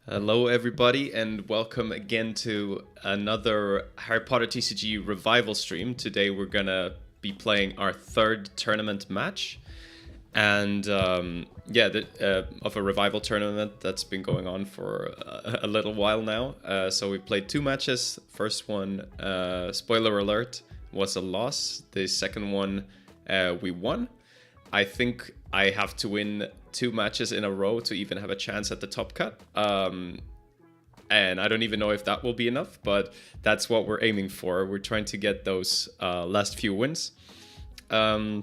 Hello, everybody, and welcome again to another Harry Potter TCG revival stream. Today, we're gonna be playing our third tournament match, and of a revival tournament that's been going on for a little while now. So we played two matches. First one, spoiler alert, was a loss. The second one, we won. I think I have to win two matches in a row to even have a chance at the top cut. And I don't even know if that will be enough, but that's what we're aiming for. We're trying to get those last few wins. So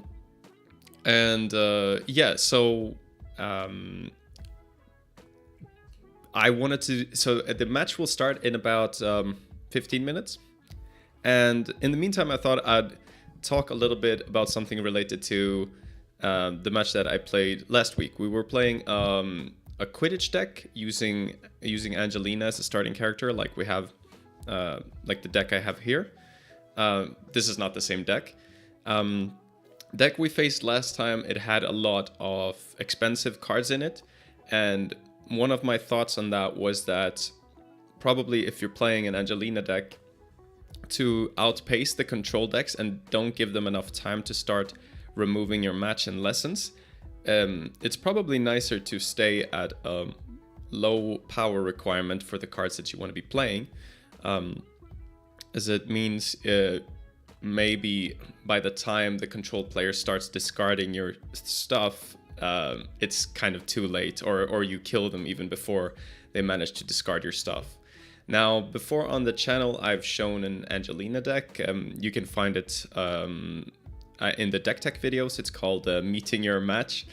I wanted to... So the match will start in about 15 minutes. And in the meantime, I thought I'd talk a little bit about something related to the match that I played last week. We were playing a Quidditch deck using Angelina as a starting character, like we have, like the deck I have here. This is not the same deck. Deck we faced last time, it had a lot of expensive cards in it, and one of my thoughts on that was that probably if you're playing an Angelina deck, to outpace the control decks and don't give them enough time to start removing your match and lessons, it's probably nicer to stay at a low power requirement for the cards that you want to be playing, as it means maybe by the time the controlled player starts discarding your stuff, it's kind of too late, or you kill them even before they manage to discard your stuff. Now, before on the channel, I've shown an Angelina deck. You can find it in the deck tech videos. It's called Meeting Your Match.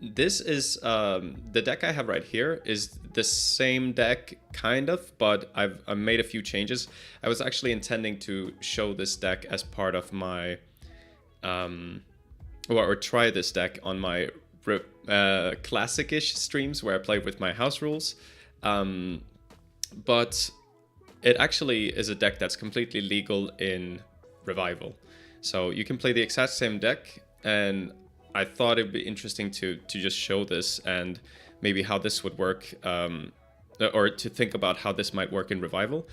This is the deck I have right here is the same deck, kind of, but I've made a few changes. I was actually intending to show this deck as part of my, or try this deck on my classic-ish streams where I play with my house rules. But it actually is a deck that's completely legal in Revival. So you can play the exact same deck, and I thought it'd be interesting to just show this and maybe how this would work, or to think about how this might work in Revival.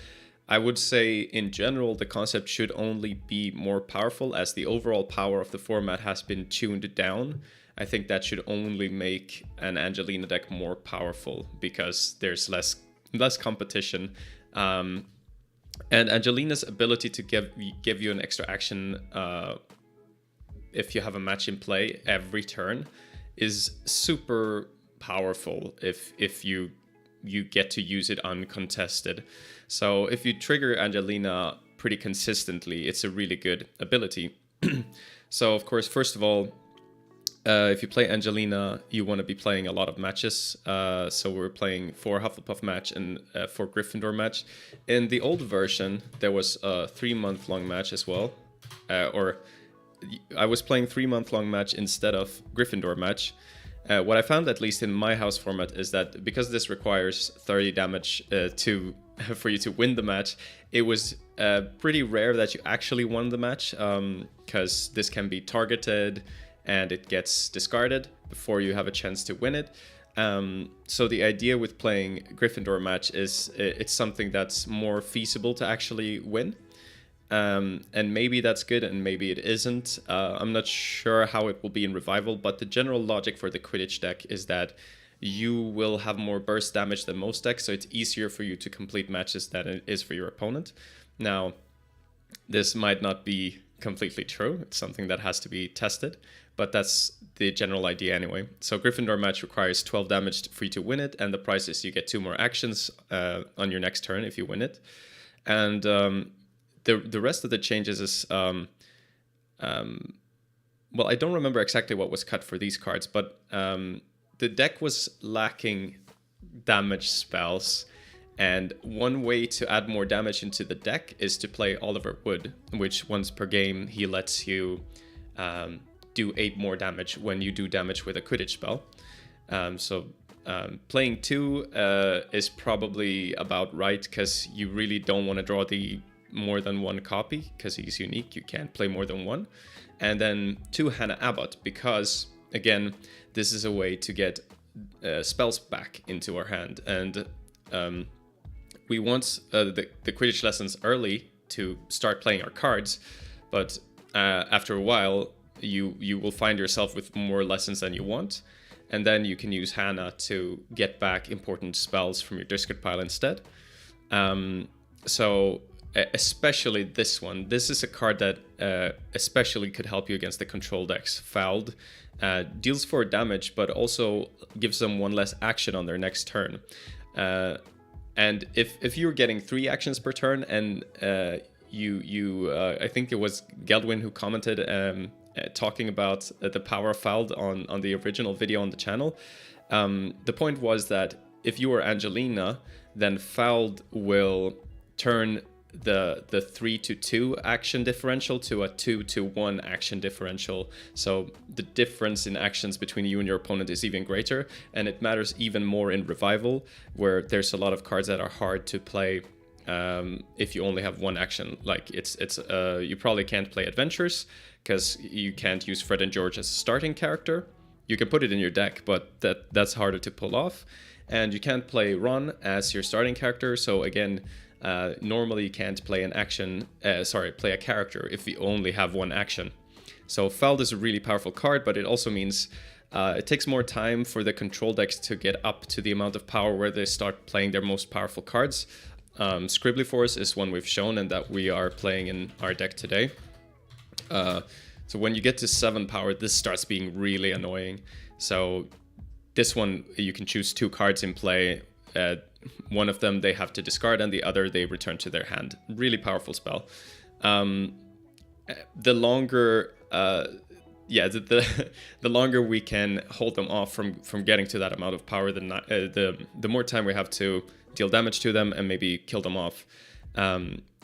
I would say in general the concept should only be more powerful as the overall power of the format has been tuned down. I think that should only make an Angelina deck more powerful because there's less competition. And Angelina's ability to give you an extra action if you have a match in play every turn is super powerful if you get to use it uncontested. So if you trigger Angelina pretty consistently, it's a really good ability. So of course, first of all, if you play Angelina, you want to be playing a lot of matches. So we're playing 4 Hufflepuff match and 4 Gryffindor match. In the old version, there was a 3-month-long match as well. Or I was playing 3-month-long match instead of Gryffindor match. What I found, at least in my house format, is that because this requires 30 damage for you to win the match, it was pretty rare that you actually won the match, because this can be targeted and it gets discarded before you have a chance to win it. So the idea with playing Gryffindor match is it's something that's more feasible to actually win. And maybe that's good and maybe it isn't. I'm not sure how it will be in Revival, but the general logic for the Quidditch deck is that you will have more burst damage than most decks, so it's easier for you to complete matches than it is for your opponent. Now, this might not be completely true. It's something that has to be tested, but that's the general idea anyway. So Gryffindor match requires 12 damage for you to win it, and the prize is you get 2 more actions on your next turn if you win it. And the rest of the changes is, well, I don't remember exactly what was cut for these cards, but the deck was lacking damage spells. And one way to add more damage into the deck is to play Oliver Wood, which once per game he lets you do 8 more damage when you do damage with a Quidditch spell. Playing 2 is probably about right, because you really don't want to draw the more than 1 copy, because he's unique, you can't play more than 1. And then 2 Hannah Abbott, because again, this is a way to get spells back into our hand, and we want the Quidditch lessons early to start playing our cards, but after a while you will find yourself with more lessons than you want, and then you can use Hannah to get back important spells from your discard pile instead. So especially this one, this is a card that especially could help you against the control decks. Fouled deals 4 damage, but also gives them 1 less action on their next turn. And if you're getting 3 actions per turn, and I think it was Geldwin who commented talking about the power of Fouled on the original video on the channel. The point was that if you are Angelina, then Fouled will turn the 3-2 action differential to a 2-1 action differential. So the difference in actions between you and your opponent is even greater, and it matters even more in Revival, where there's a lot of cards that are hard to play if you only have 1 action. Like you probably can't play Adventures because you can't use Fred and George as a starting character. You can put it in your deck, but that's harder to pull off. And you can't play Ron as your starting character, so again, normally you can't play play a character if you only have 1 action. So Fouled is a really powerful card, but it also means it takes more time for the control decks to get up to the amount of power where they start playing their most powerful cards. Scribbly Force is one we've shown and that we are playing in our deck today. So when you get to 7 power, this starts being really annoying. So this one, you can choose 2 cards in play. One of them they have to discard, and the other they return to their hand. Really powerful spell. The longer, the longer we can hold them off from getting to that amount of power, the more time we have to deal damage to them and maybe kill them off.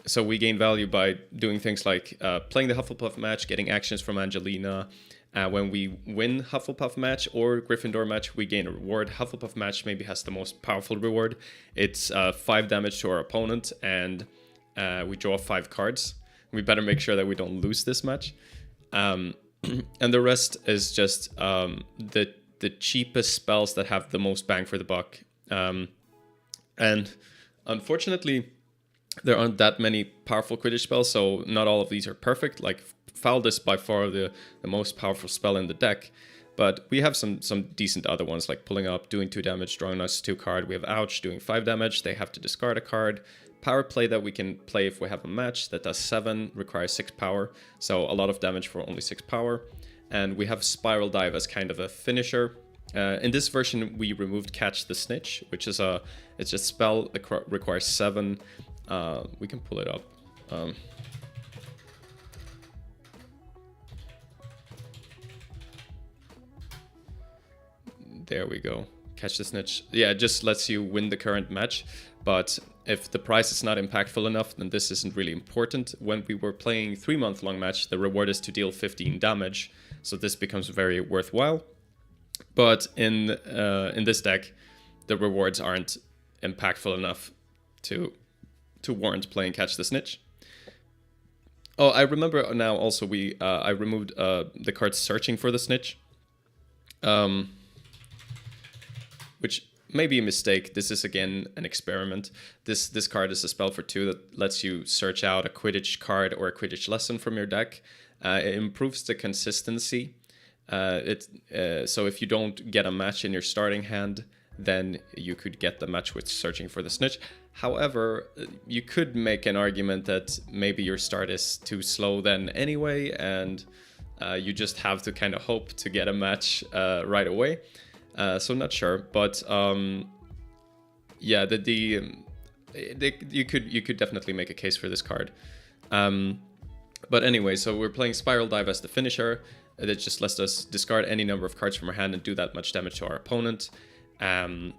So we gain value by doing things like playing the Hufflepuff match, getting actions from Angelina. When we win Hufflepuff match or Gryffindor match, we gain a reward. Hufflepuff match maybe has the most powerful reward. It's 5 damage to our opponent, and we draw 5 cards. We better make sure that we don't lose this match. And the rest is just the cheapest spells that have the most bang for the buck. And unfortunately, there aren't that many powerful Quidditch spells, so not all of these are perfect. Like Fouled is by far the most powerful spell in the deck, but we have some decent other ones, like Pulling Up, doing 2 damage, drawing us 2 card. We have Ouch, doing 5 damage. They have to discard a card. Power Play that we can play if we have a match that does 7, requires 6 power, so a lot of damage for only 6 power. And we have Spiral Dive as kind of a finisher. In this version, we removed Catch the Snitch, which is it's just a spell that requires 7. We can pull it up. There we go. Catch the Snitch. Yeah, it just lets you win the current match, but if the price is not impactful enough, then this isn't really important. When we were playing 3-month-long match, the reward is to deal 15 damage, so this becomes very worthwhile. But in this deck, the rewards aren't impactful enough to warrant playing Catch the Snitch. Oh, I remember now also I removed the card Searching for the Snitch. Which may be a mistake. This is again an experiment. This card is a spell for 2 that lets you search out a Quidditch card or a Quidditch lesson from your deck. It improves the consistency. So if you don't get a match in your starting hand, then you could get the match with Searching for the Snitch. However, you could make an argument that maybe your start is too slow then anyway, and you just have to kind of hope to get a match right away. So not sure, but yeah, you could definitely make a case for this card. But anyway, so we're playing Spiral Dive as the finisher. That just lets us discard any number of cards from our hand and do that much damage to our opponent. And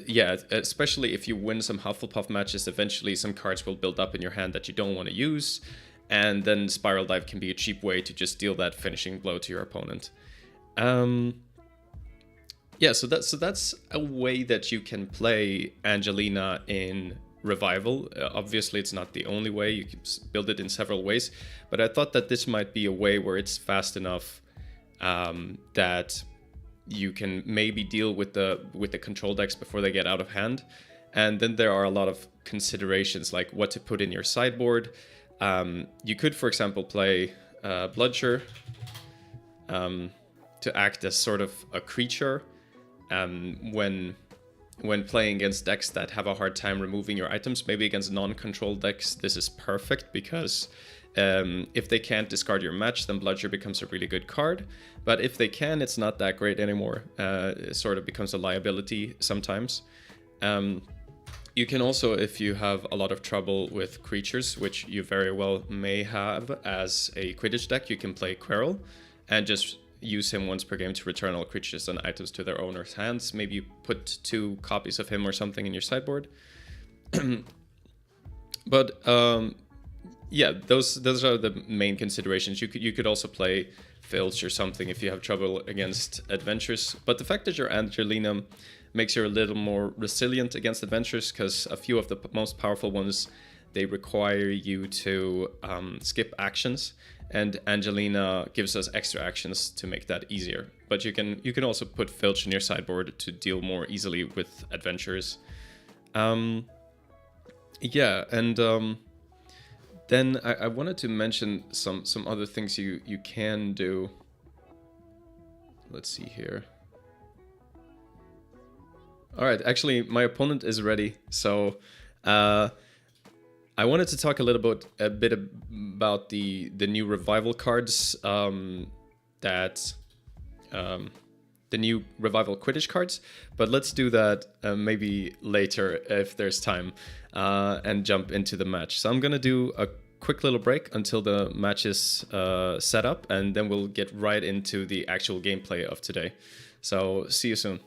yeah, especially if you win some Hufflepuff matches, eventually some cards will build up in your hand that you don't want to use, and then Spiral Dive can be a cheap way to just deal that finishing blow to your opponent. Yeah, so that's a way that you can play Angelina in Revival. Obviously, it's not the only way. You can build it in several ways, but I thought that this might be a way where it's fast enough that you can maybe deal with the control decks before they get out of hand. And then there are a lot of considerations, like what to put in your sideboard. You could, for example, play Bludger to act as sort of a creature when playing against decks that have a hard time removing your items. Maybe against non-control decks, this is perfect, because if they can't discard your match, then Bludger becomes a really good card. But if they can, it's not that great anymore. It sort of becomes a liability sometimes. You can also, if you have a lot of trouble with creatures, which you very well may have as a Quidditch deck, you can play Quirrell and just use him once per game to return all creatures and items to their owner's hands. Maybe you put 2 copies of him or something in your sideboard. But yeah, those are the main considerations. You could also play Filch or something if you have trouble against adventures. But the fact that you're Angelina makes you a little more resilient against adventures, because a few of the most powerful ones, they require you to skip actions, and Angelina gives us extra actions to make that easier. But you can also put Filch in your sideboard to deal more easily with adventures. Yeah, and then I wanted to mention some other things you can do. Let's see here. All right, actually, my opponent is ready, so I wanted to talk a bit about the new revival cards, the new revival Quidditch cards. But let's do that maybe later if there's time, and jump into the match. So I'm gonna do a quick little break until the match is set up, and then we'll get right into the actual gameplay of today. So see you soon.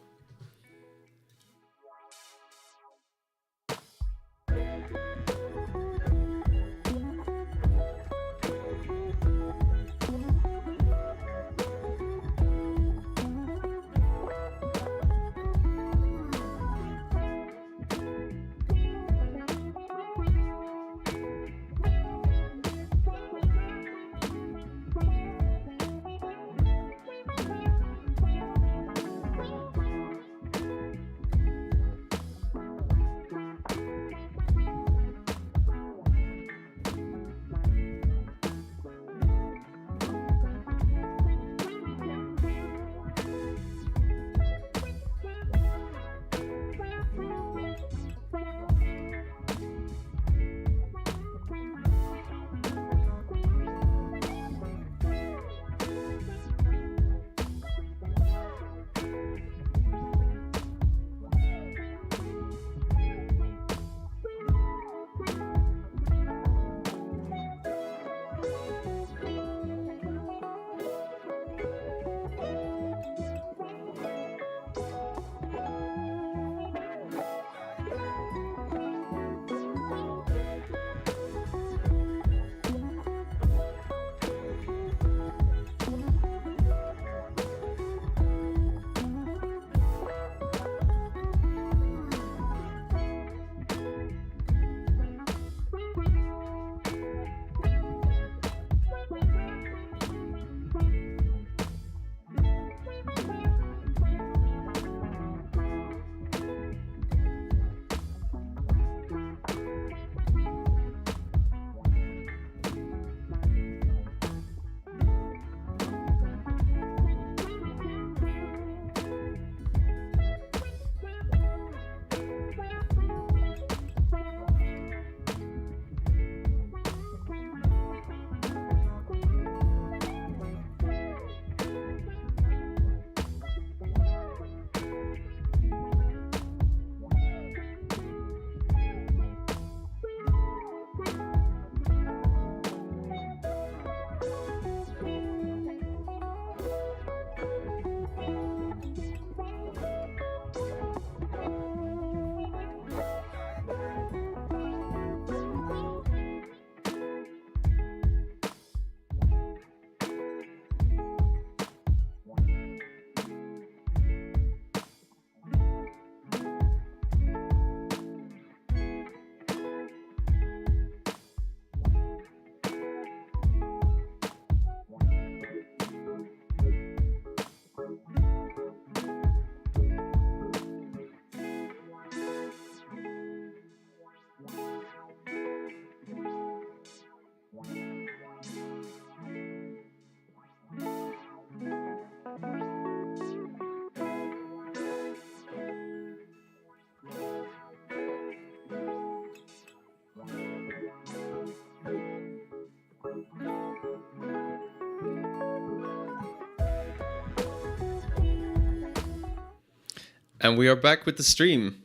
And we are back with the stream.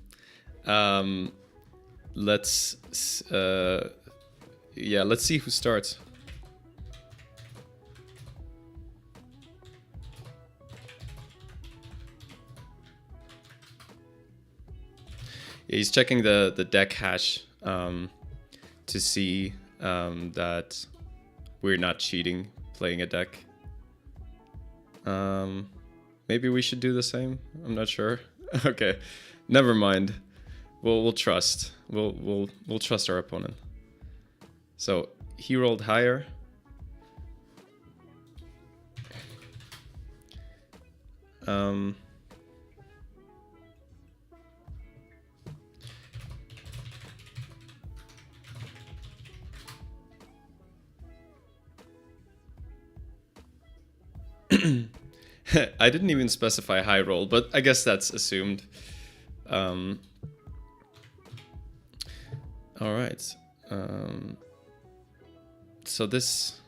Let's see who starts. He's checking the deck hash to see that we're not cheating playing a deck. Maybe we should do the same. I'm not sure. Okay, never mind. We'll trust. We'll trust our opponent. So he rolled higher. I didn't even specify high roll, but I guess that's assumed. All right. So this,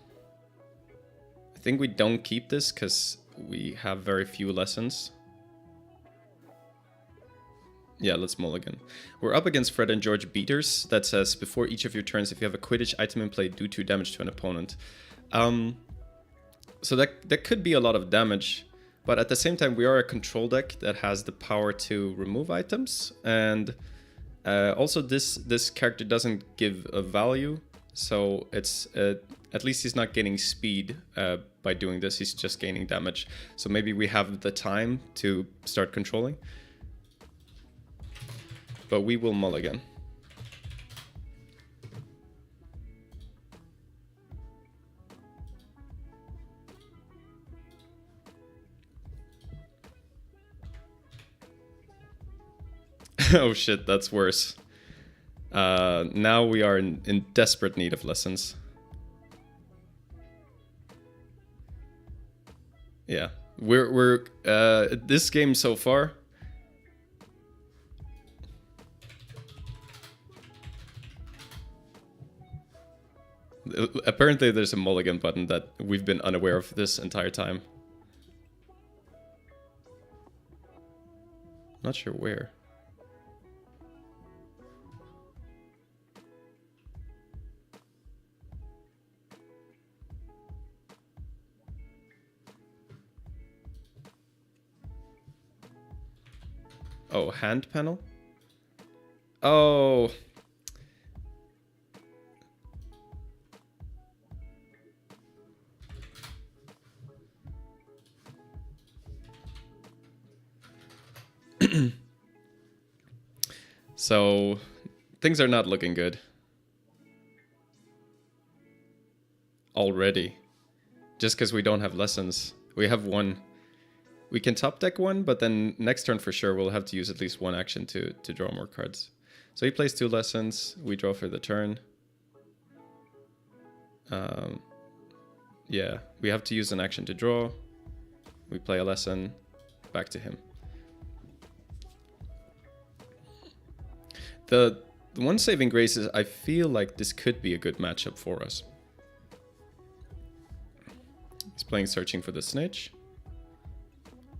I think we don't keep this because we have very few lessons. Yeah, let's mulligan. We're up against Fred and George beaters. That says, before each of your turns, if you have a Quidditch item in play, do 2 damage to an opponent. So that could be a lot of damage, but at the same time, we are a control deck that has the power to remove items, and also this character doesn't give a value, so it's at least he's not gaining speed by doing this. He's just gaining damage. So maybe we have the time to start controlling, but we will mulligan. Oh shit, that's worse. Now we are in desperate need of lessons. Yeah, we're this game so far. Apparently there's a mulligan button that we've been unaware of this entire time. Not sure where. Oh, hand panel? Oh. So, things are not looking good. Already. Just because we don't have lessons. We have one. We can top deck one, but then next turn for sure we'll have to use at least one action to draw more cards. So he plays 2 lessons, we draw for the turn. Yeah, we have to use an action to draw. We play a lesson, back to him. The one saving grace is I feel like this could be a good matchup for us. He's playing Searching for the Snitch.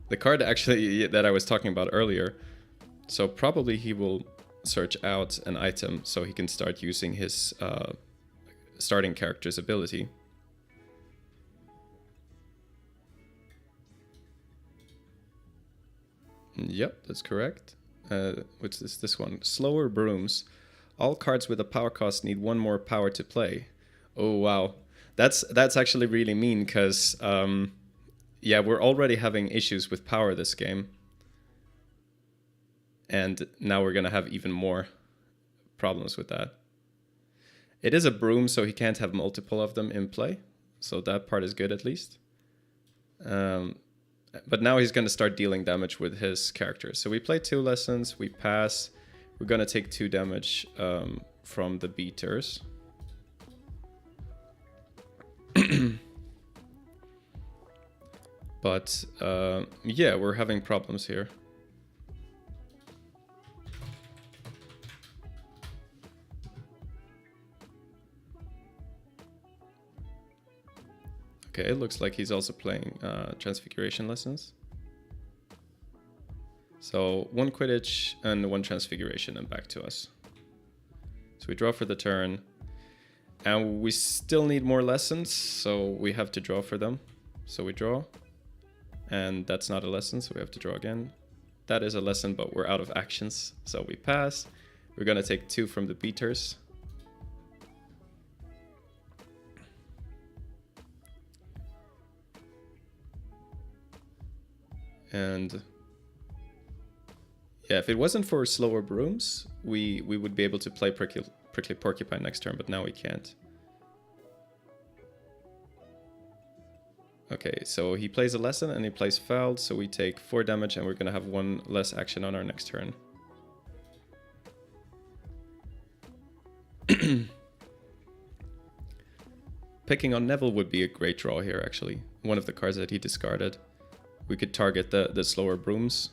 The card actually that I was talking about earlier. So probably he will search out an item so he can start using his starting character's ability. Yep, that's correct. What's this one? Slower Brooms. All cards with a power cost need 1 more power to play. Oh wow, that's actually really mean because yeah, we're already having issues with power this game, and now we're gonna have even more problems with that. It is a broom, so he can't have multiple of them in play, so that part is good at least. But now he's going to start dealing damage with his characters. So we play 2 lessons, we pass. We're going to take 2 damage from the beaters. But yeah, we're having problems here. Okay, it looks like he's also playing Transfiguration Lessons. So 1 Quidditch and 1 Transfiguration and back to us. So we draw for the turn. And we still need more lessons, so we have to draw for them. So we draw. And that's not a lesson, so we have to draw again. That is a lesson, but we're out of actions, so we pass. We're gonna take 2 from the beaters. And yeah, if it wasn't for slower brooms, we would be able to play Prickly Porcupine next turn, but now we can't. Okay, so he plays a lesson and he plays fouled, so we take 4 damage and we're gonna have 1 less action on our next turn. Picking on Neville would be a great draw here, actually. One of the cards that he discarded. We could target the slower brooms.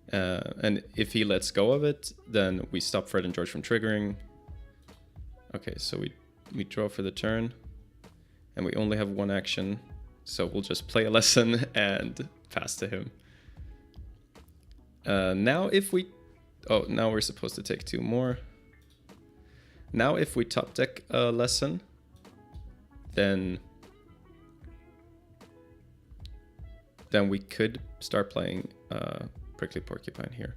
And if he lets go of it, then we stop Fred and George from triggering. Okay, so we draw for the turn. And we only have 1 action. So we'll just play a lesson and pass to him. Now if we... Oh, now we're supposed to take 2 more. Now if we top deck a lesson, then we could start playing Prickly Porcupine here.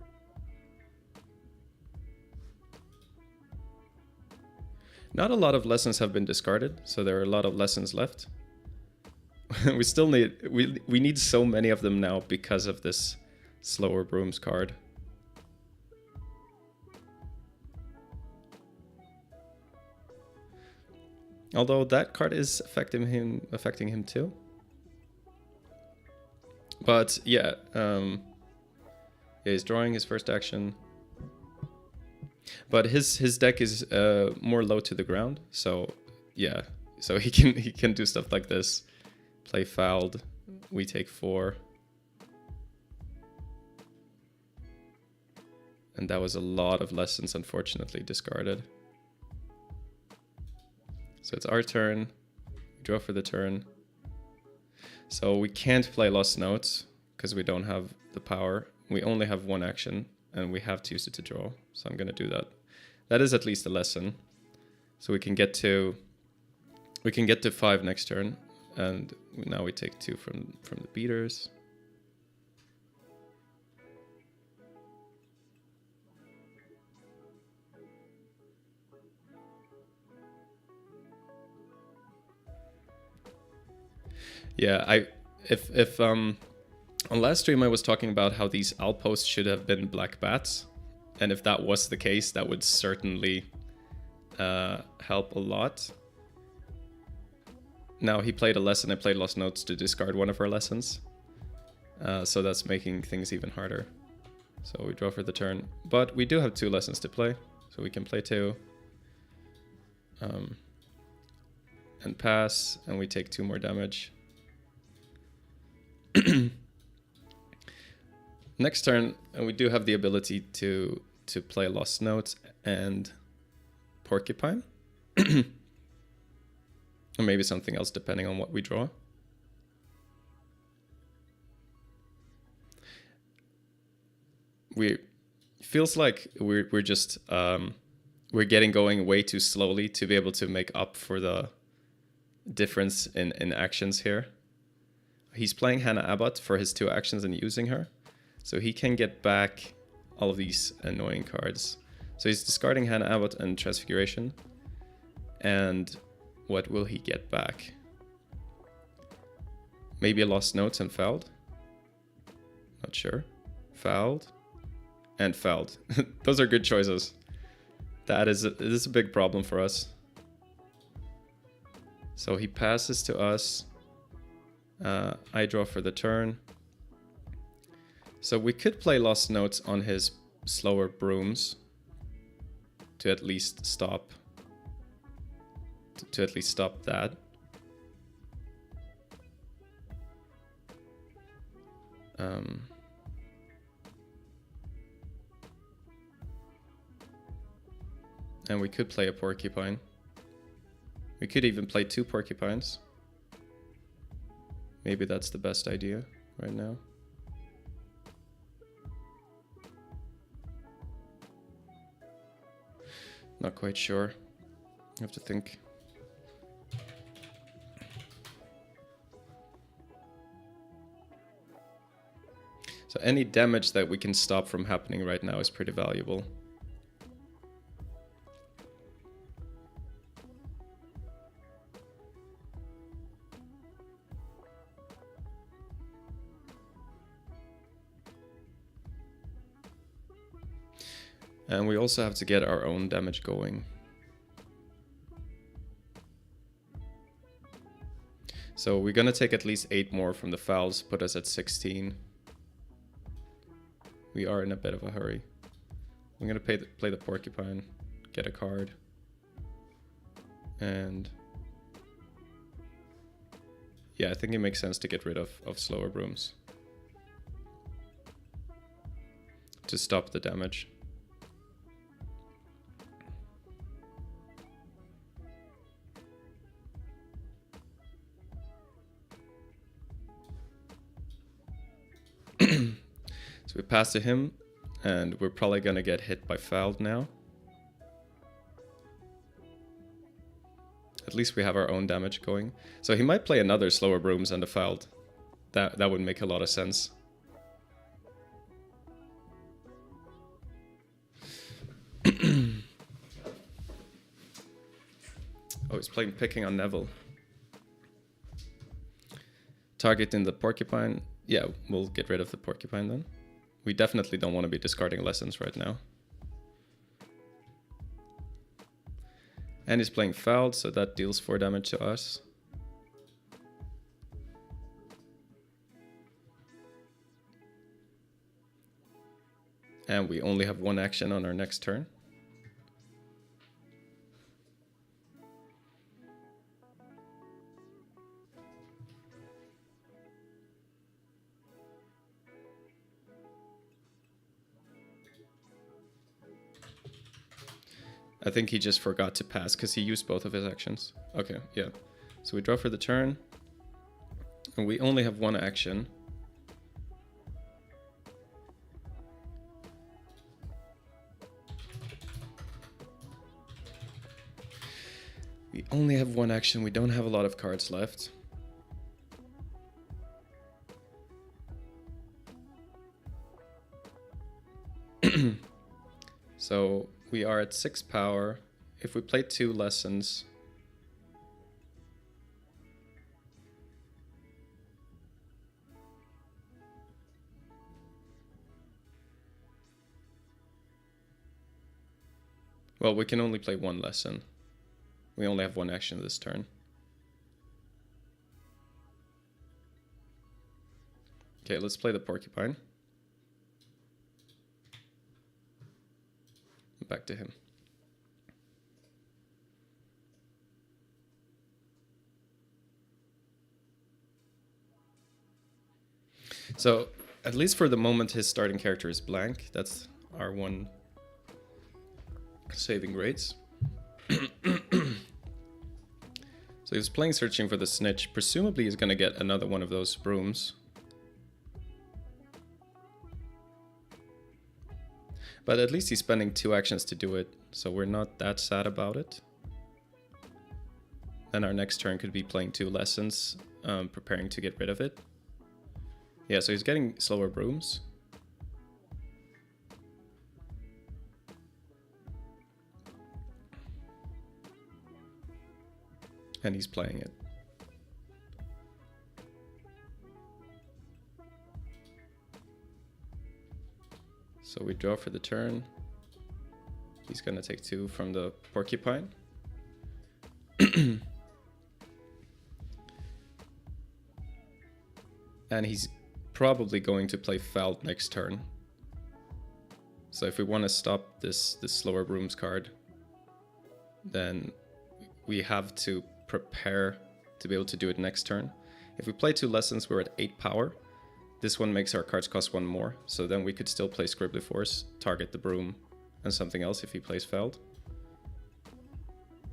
Not a lot of lessons have been discarded, so there are a lot of lessons left. We still need... We need so many of them now because of this slower brooms card. Although that card is affecting him too. But yeah, he's drawing his first action. But his deck is more low to the ground, so yeah, so he can do stuff like this. Play fouled, we take 4. And that was a lot of lessons, unfortunately, discarded. So it's our turn. Draw for the turn. So we can't play Lost Notes because we don't have the power. We only have 1 action and we have to use it to draw. So I'm going to do that. That is at least a lesson. So we can get to 5 next turn, and now we take 2 from the beaters. Yeah, if on last stream I was talking about how these outposts should have been black bats, and if that was the case, that would certainly help a lot. Now he played a lesson, I played Lost Notes to discard one of our lessons, so that's making things even harder. So we draw for the turn, but we do have 2 lessons to play, so we can play 2. And pass, and we take 2 more damage. Next turn, and we do have the ability to play Lost Notes and Porcupine. Or maybe something else, depending on what we draw. Feels like we're just we're getting going way too slowly to be able to make up for the difference in actions here. He's playing Hannah Abbott for his 2 actions and using her, so he can get back all of these annoying cards. So he's discarding Hannah Abbott and Transfiguration, and what will he get back? Maybe a Lost Notes and fouled? Not sure. Fouled and fouled. Those are good choices. This is a big problem for us. So he passes to us. I draw for the turn. So we could play Lost Notes on his slower brooms to at least stop that. And we could play a Porcupine. We could even play 2 Porcupines. Maybe that's the best idea right now. Not quite sure. I have to think. So any damage that we can stop from happening right now is pretty valuable. And we also have to get our own damage going. So we're gonna take at least 8 more from the fouls, put us at 16. We are in a bit of a hurry. I'm gonna play the porcupine, get a card, and yeah, I think it makes sense to get rid of slower brooms to stop the damage. So we pass to him, and we're probably gonna get hit by fouled now. At least we have our own damage going. So he might play another slower brooms and a fouled. That would make a lot of sense. Oh, he's playing picking on Neville. Targeting the porcupine. Yeah, we'll get rid of the porcupine then. We definitely don't want to be discarding lessons right now. And he's playing fouled, so that deals 4 damage to us. And we only have 1 action on our next turn. I think he just forgot to pass because he used both of his actions. Okay, yeah. So we draw for the turn. And we only have 1 action. We only have 1 action. We don't have a lot of cards left. So we are at 6 power. If we play 2 lessons, well, we can only play 1 lesson. We only have 1 action this turn. Okay, let's play the porcupine. Back to him. So, at least for the moment, his starting character is blank. That's our 1 saving grace. So he's playing Searching for the Snitch. Presumably he's going to get another one of those brooms. But at least he's spending 2 actions to do it, so we're not that sad about it. And our next turn could be playing 2 lessons, preparing to get rid of it. Yeah, so he's getting slower brooms. And he's playing it. So we draw for the turn. He's gonna take 2 from the porcupine. And he's probably going to play fouled next turn. So if we want to stop this slower brooms card, then we have to prepare to be able to do it next turn. If we play 2 lessons, we're at 8 power. This one makes our cards cost 1 more, so then we could still play Scribbly Force, target the broom, and something else if he plays fouled.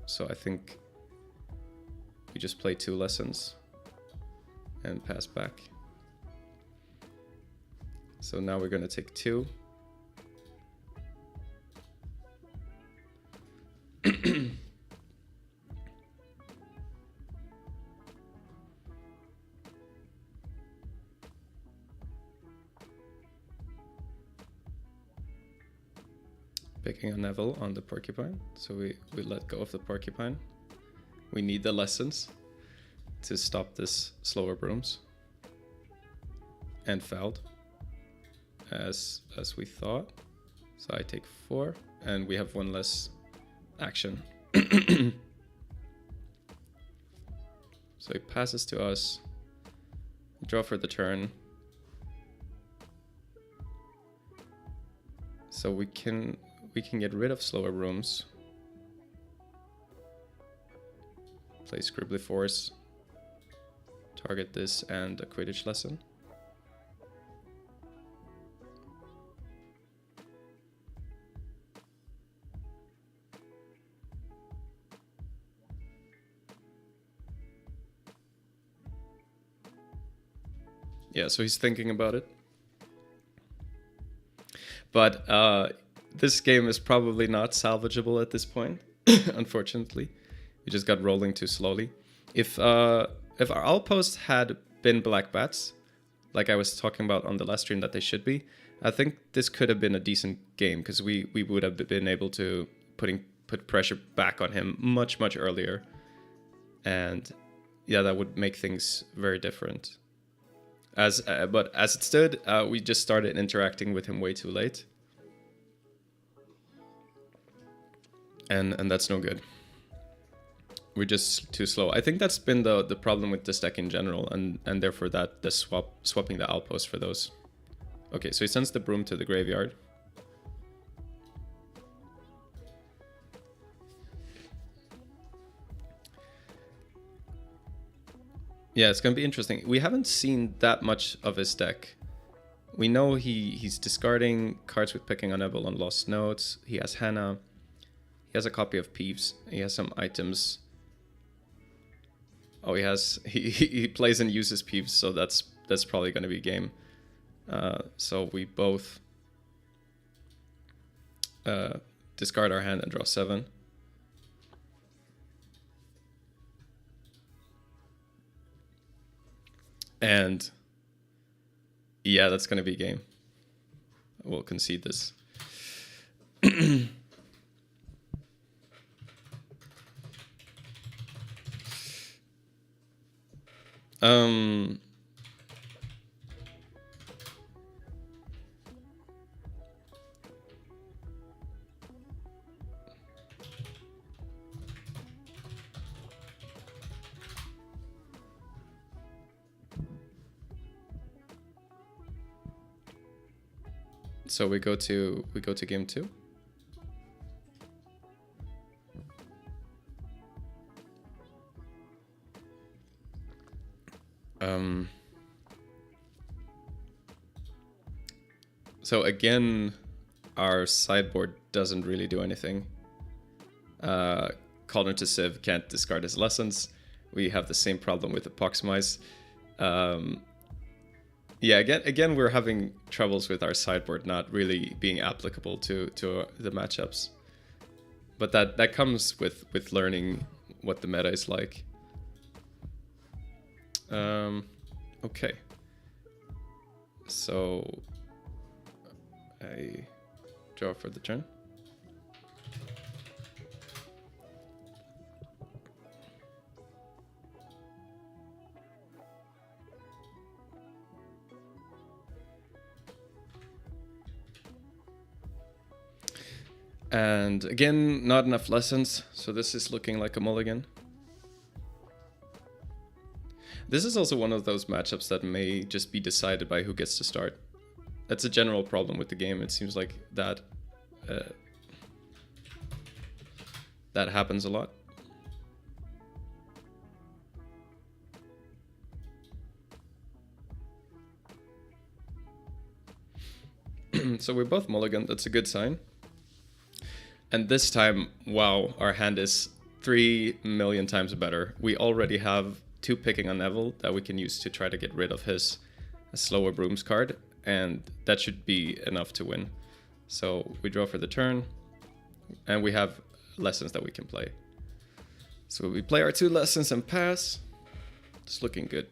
So I think we just play 2 lessons and pass back. So now we're going to take 2. Picking a Neville on the porcupine, so we let go of the porcupine. We need the lessons to stop this slower brooms. And fouled, as we thought. So I take 4, and we have 1 less action. So he passes to us. Draw for the turn. So we can get rid of slower rooms. Play Scribbly Force. Target this and a Quidditch lesson. Yeah, so he's thinking about it. But this game is probably not salvageable at this point, unfortunately. We just got rolling too slowly. If our outposts had been black bats, like I was talking about on the last stream that they should be, I think this could have been a decent game, because we would have been able to put pressure back on him much earlier. And yeah, that would make things very different. But as it stood, we just started interacting with him way too late. And that's no good. We're just too slow. I think that's been the problem with this deck in general, and therefore the swapping the outpost for those. Okay, so he sends the broom to the graveyard. Yeah, it's gonna be interesting. We haven't seen that much of his deck. We know he's discarding cards with Picking a Neville on Lost Notes. He has Hannah. He has a copy of Peeves. He has some items. Oh, he plays and uses Peeves, so that's probably gonna be game. So we both discard our hand and draw 7. And yeah, that's going to be game. We'll concede this. So we go to game 2. So again, our sideboard doesn't really do anything. Cauldron to Civ can't discard his lessons. We have the same problem with the Poxmice. Yeah, again, we're having troubles with our sideboard not really being applicable to the matchups. But that comes with learning what the meta is like. Okay. So I draw for the turn. And again, not enough lessons, so this is looking like a mulligan. This is also one of those matchups that may just be decided by who gets to start. That's a general problem with the game. It seems like that happens a lot. So we're both mulligan, that's a good sign. And this time, wow, our hand is 3 million times better. We already have 2 Picking a Neville that we can use to try to get rid of his Slower Brooms card, and that should be enough to win. So we draw for the turn, and we have lessons that we can play. So we play our 2 lessons and pass. It's looking good.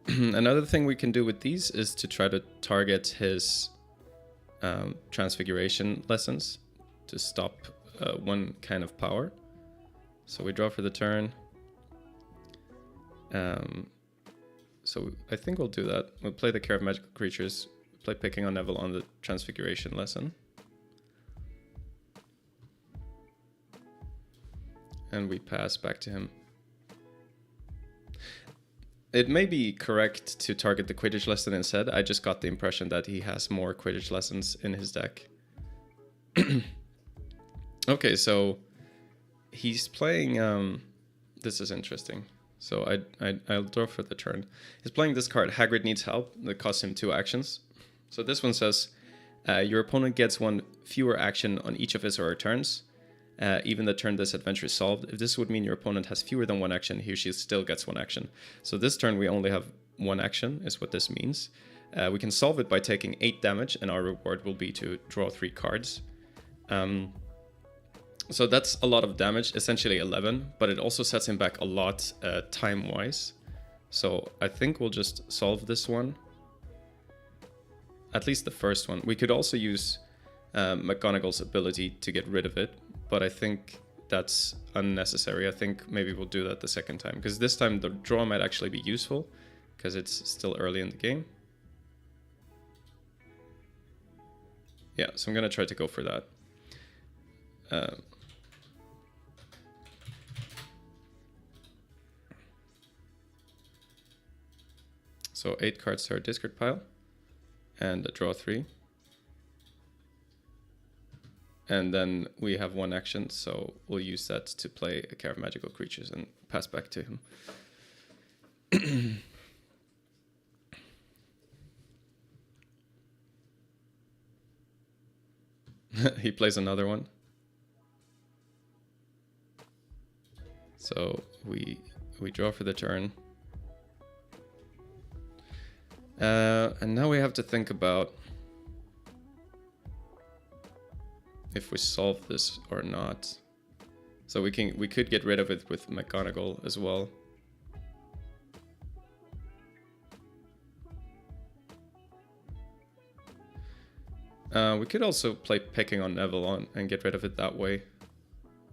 Another thing we can do with these is to try to target his transfiguration lessons to stop one kind of power. So we draw for the turn. So I think we'll do that. We'll play the Care of Magical Creatures, play Picking on Neville on the Transfiguration lesson. And we pass back to him. It may be correct to target the Quidditch lesson instead. I just got the impression that he has more Quidditch lessons in his deck. Okay, so he's playing... this is interesting. So I'll draw for the turn. He's playing this card, Hagrid Needs Help, that costs him 2 actions. So this one says, your opponent gets 1 fewer action on each of his or her turns. Even the turn this adventure is solved. If this would mean your opponent has fewer than 1 action, he or she still gets 1 action. So this turn we only have 1 action, is what this means. We can solve it by taking 8 damage, and our reward will be to draw 3 cards. So that's a lot of damage, essentially 11, but it also sets him back a lot time-wise. So I think we'll just solve this one. At least the first one. We could also use McGonagall's ability to get rid of it, but I think that's unnecessary. I think maybe we'll do that the second time, because this time the draw might actually be useful, because it's still early in the game. Yeah, so I'm going to try to go for that. So 8 cards to our discard pile, and draw 3. And then we have 1 action, so we'll use that to play a Care of Magical Creatures and pass back to him. He plays another one. So we draw for the turn. And now we have to think about if we solve this or not. So we could get rid of it with McGonagall as well. We could also play Picking on Neville on and get rid of it that way.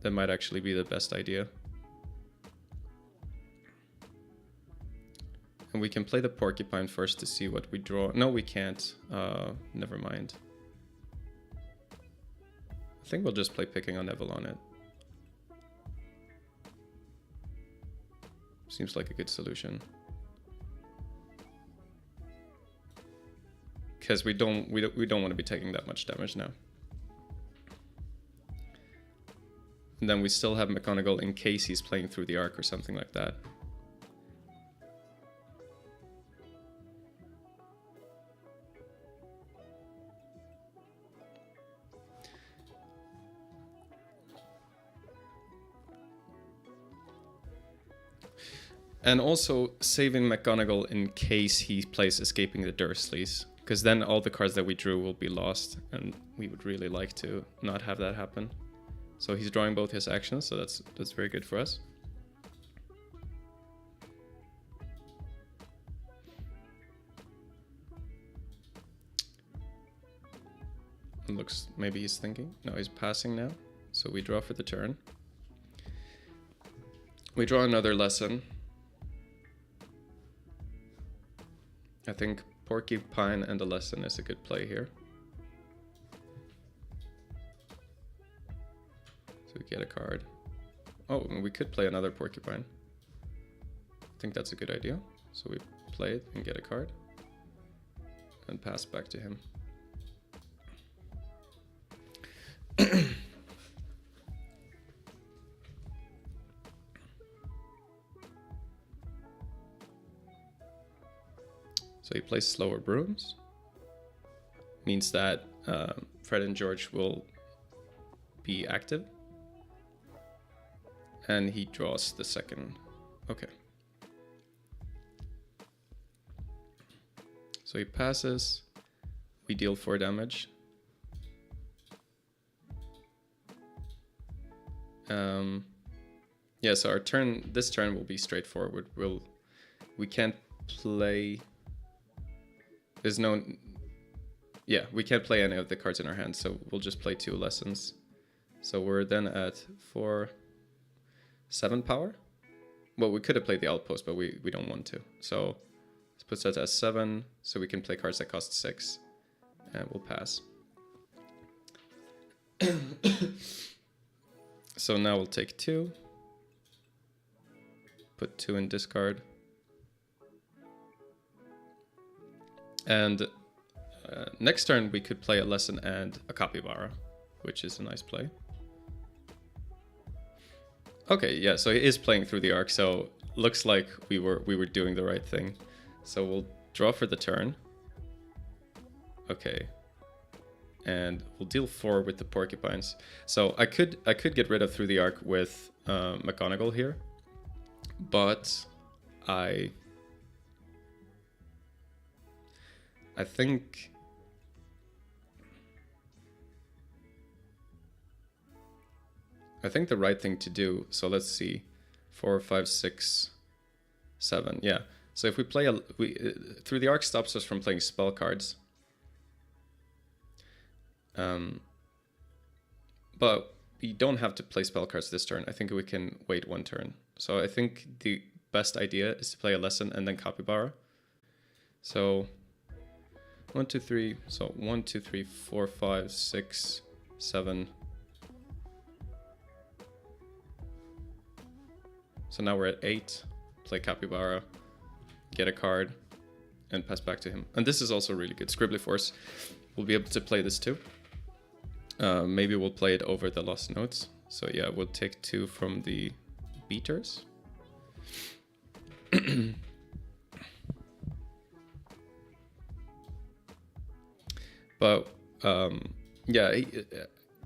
That might actually be the best idea. And we can play the Porcupine first to see what we draw. No, we can't. Never mind. I think we'll just play Picking on Neville on it. Seems like a good solution. Because we don't want to be taking that much damage now. And then we still have McGonagall in case he's playing through the arc or something like that. And also saving McGonagall in case he plays Escaping the Dursleys. Because then all the cards that we drew will be lost. And we would really like to not have that happen. So he's drawing both his actions, so that's very good for us. It looks, maybe he's thinking. No, he's passing now. So we draw for the turn. We draw another lesson. I think Porcupine and a lesson is a good play here. So we get a card. Oh, and we could play another Porcupine. I think that's a good idea. So we play it and get a card. And pass back to him. So he plays Slower Brooms. Means that Fred and George will be active. And he draws the second. Okay. So he passes. we deal 4 damage. Yeah, so our turn, this turn will be straightforward. We can't play, there's no, yeah, we can't play any of the cards in our hand, so we'll just play 2 lessons. So we're then at 7 power. Well, we could have played the outpost, but we don't want to. So this puts us at 7, so we can play cards that cost 6, and we'll pass. So now we'll take 2, put 2 in discard, and next turn we could play a lesson and a capybara, which is a nice play. Okay, yeah, so he is playing through the arc, so looks like we were doing the right thing. So we'll draw for the turn. Okay. And we'll deal 4 with the porcupines. So I could get rid of through the arc with McGonagall here, but I think the right thing to do. So let's see, 4, 5, 6, 7. Yeah. So if we play through the arc stops us from playing spell cards. But we don't have to play spell cards this turn. I think we can wait 1 turn. So I think the best idea is to play a lesson and then capybara. So 1, 2, 3. So 1, 2, 3, 4, 5, 6, 7. So now we're at 8. Play capybara, get a card, and pass back to him. And this is also really good. Scribbly Force. We'll be able to play this too. Maybe we'll play it over the Lost Notes. So yeah, we'll take 2 from the beaters. But yeah,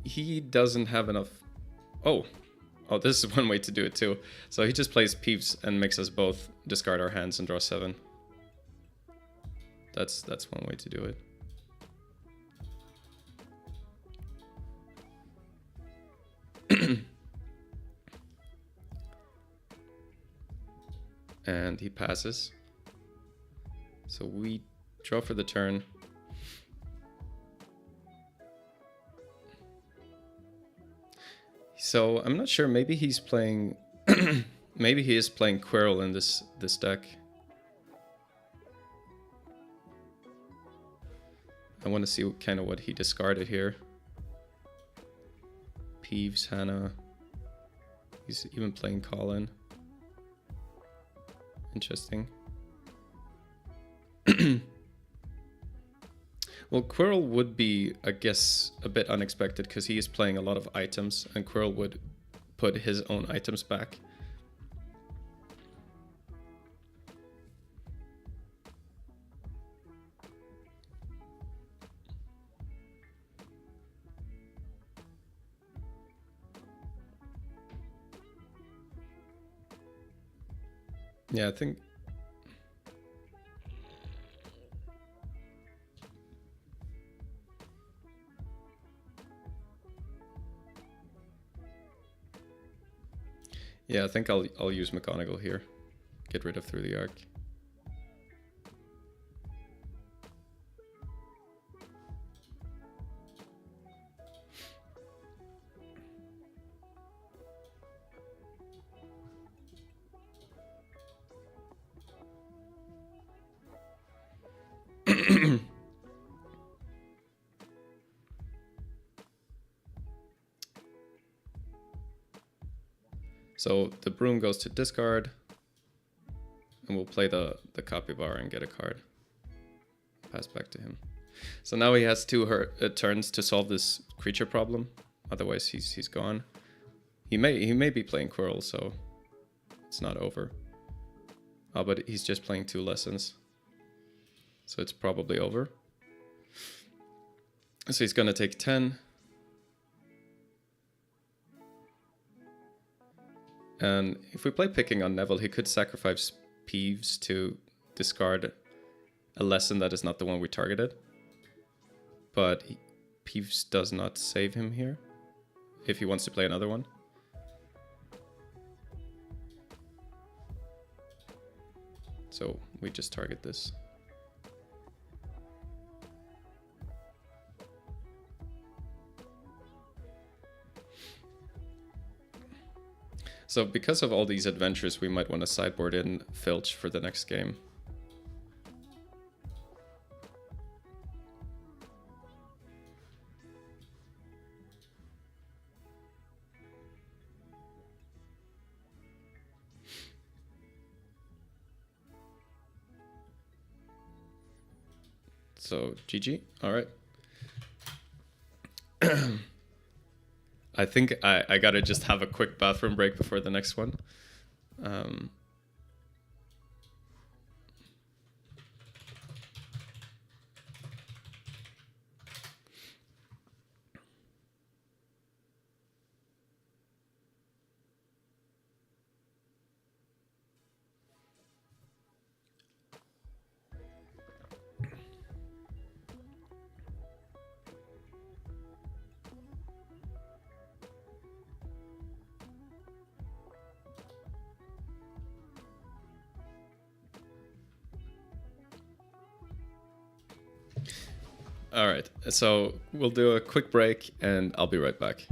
he doesn't have enough. Oh, this is one way to do it too. So he just plays Peeves and makes us both discard our hands and draw 7. That's one way to do it. And he passes. So we draw for the turn. So I'm not sure, maybe he's playing maybe he is playing Quirrell in this deck. I want to see kind of what he discarded here. Peeves, Hannah. He's even playing Colin. Interesting. Well, Quirrell would be, I guess, a bit unexpected because he is playing a lot of items, and Quirrell would put his own items back. Yeah, I think... Yeah, I think I'll use McGonagall here. Get rid of through the arc. So the broom goes to discard, and we'll play the capybara and get a card. Pass back to him. So now he has 2 turns to solve this creature problem. Otherwise, he's gone. He may be playing Quirrell, so it's not over. Oh, but he's just playing 2 lessons, so it's probably over. So he's gonna take 10. And if we play picking on Neville, he could sacrifice Peeves to discard a lesson that is not the one we targeted. but Peeves does not save him here if he wants to play another one. So we just target this. So because of all these adventures, we might want to sideboard in Filch for the next game. So GG, all right. I think I gotta just have a quick bathroom break before the next one. All right, so we'll do a quick break and I'll be right back.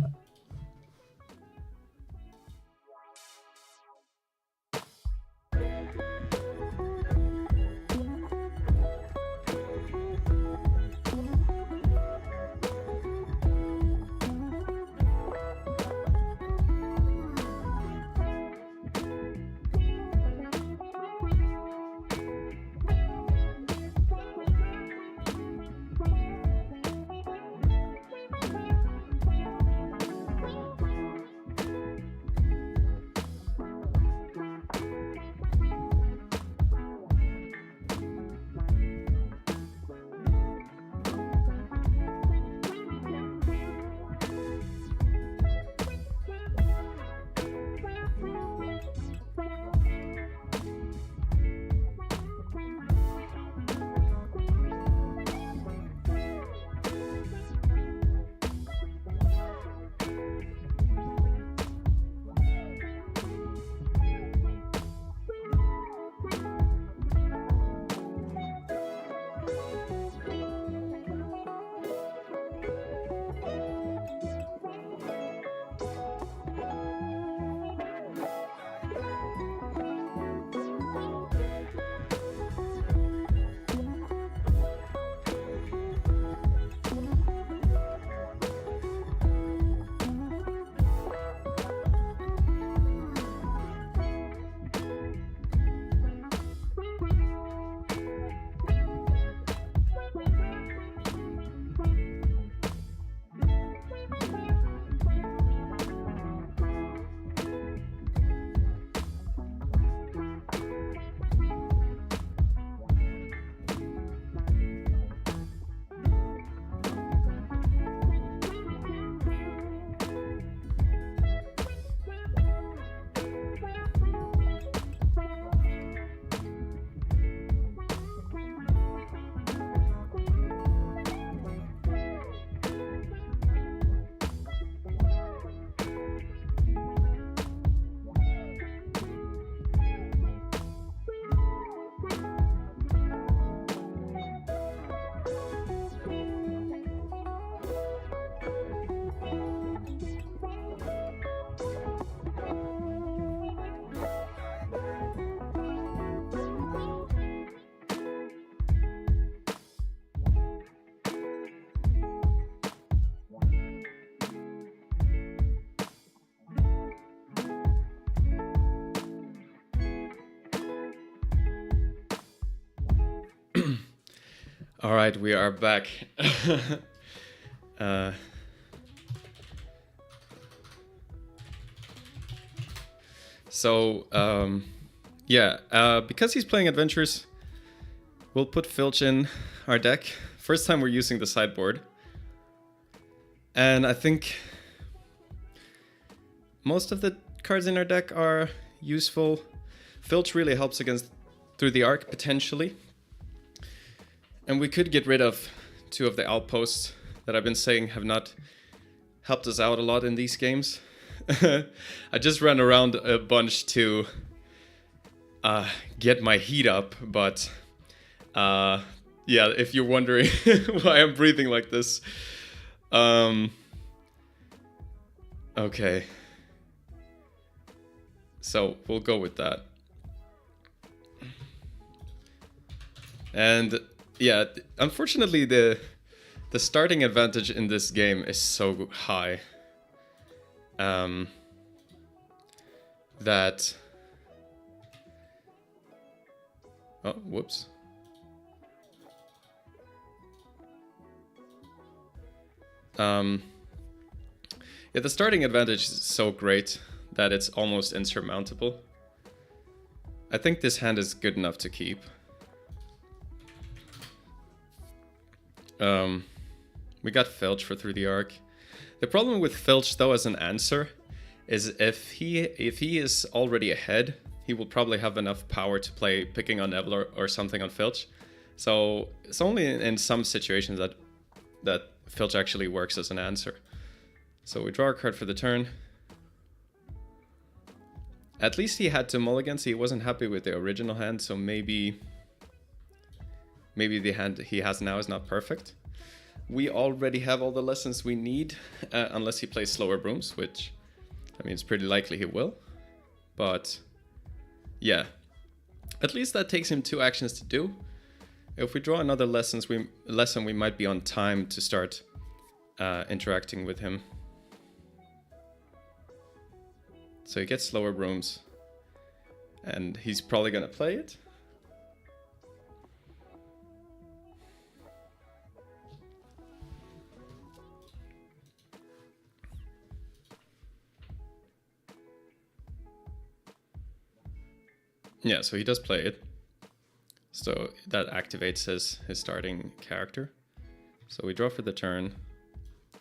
All right, we are back. Because he's playing adventures, we'll put Filch in our deck. First time we're using the sideboard. And I think most of the cards in our deck are useful. Filch really helps against Through the Arc, potentially. And we could get rid of two of the outposts that I've been saying have not helped us out a lot in these games. I just ran around a bunch to get my heat up, but yeah, if you're wondering why I'm breathing like this, okay, so we'll go with that. And yeah, unfortunately the starting advantage in this game is so high that... Oh, whoops. Yeah, the starting advantage is so great that it's almost insurmountable. I think this hand is good enough to keep. We got Filch for Through the Arc. The problem with Filch, though, as an answer, is if he is already ahead, he will probably have enough power to play picking on Neville or something on Filch. So it's only in some situations that Filch actually works as an answer. So we draw a card for the turn. At least he had 2 mulligans. He wasn't happy with the original hand, so maybe the hand he has now is not perfect. We already have all the lessons we need, unless he plays slower brooms, which, I mean, it's pretty likely he will. But yeah, at least that takes him 2 actions to do. If we draw another lesson, we might be on time to start interacting with him. So he gets slower brooms, and he's probably gonna play it. Yeah, so he does play it. So that activates his starting character. So we draw for the turn,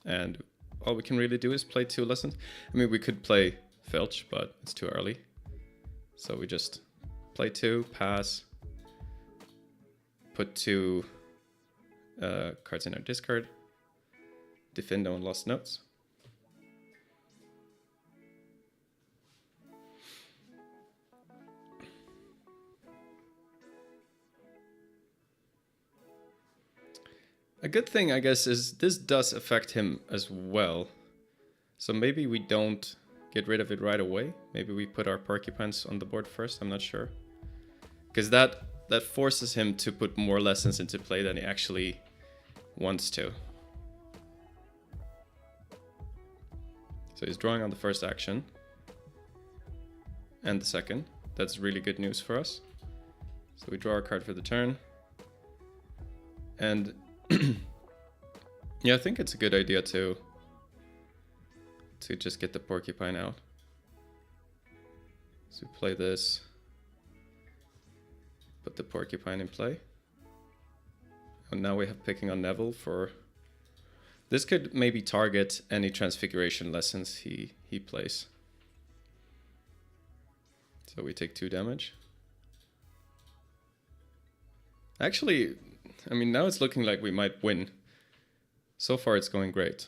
and all we can really do is play 2 lessons. I mean, we could play Filch, but it's too early. So we just play 2, pass, put 2 cards in our discard, defend on lost notes. A good thing, I guess, is this does affect him as well. So maybe we don't get rid of it right away. Maybe we put our porcupines on the board first, I'm not sure. Because that forces him to put more lessons into play than he actually wants to. So he's drawing on the first action. And the second. That's really good news for us. So we draw a card for the turn. And yeah, I think it's a good idea to just get the porcupine out. So we play this, put the porcupine in play. And now we have picking on Neville for... This could maybe target any transfiguration lessons he plays. So we take 2 damage. Actually, I mean, now it's looking like we might win. So far it's going great,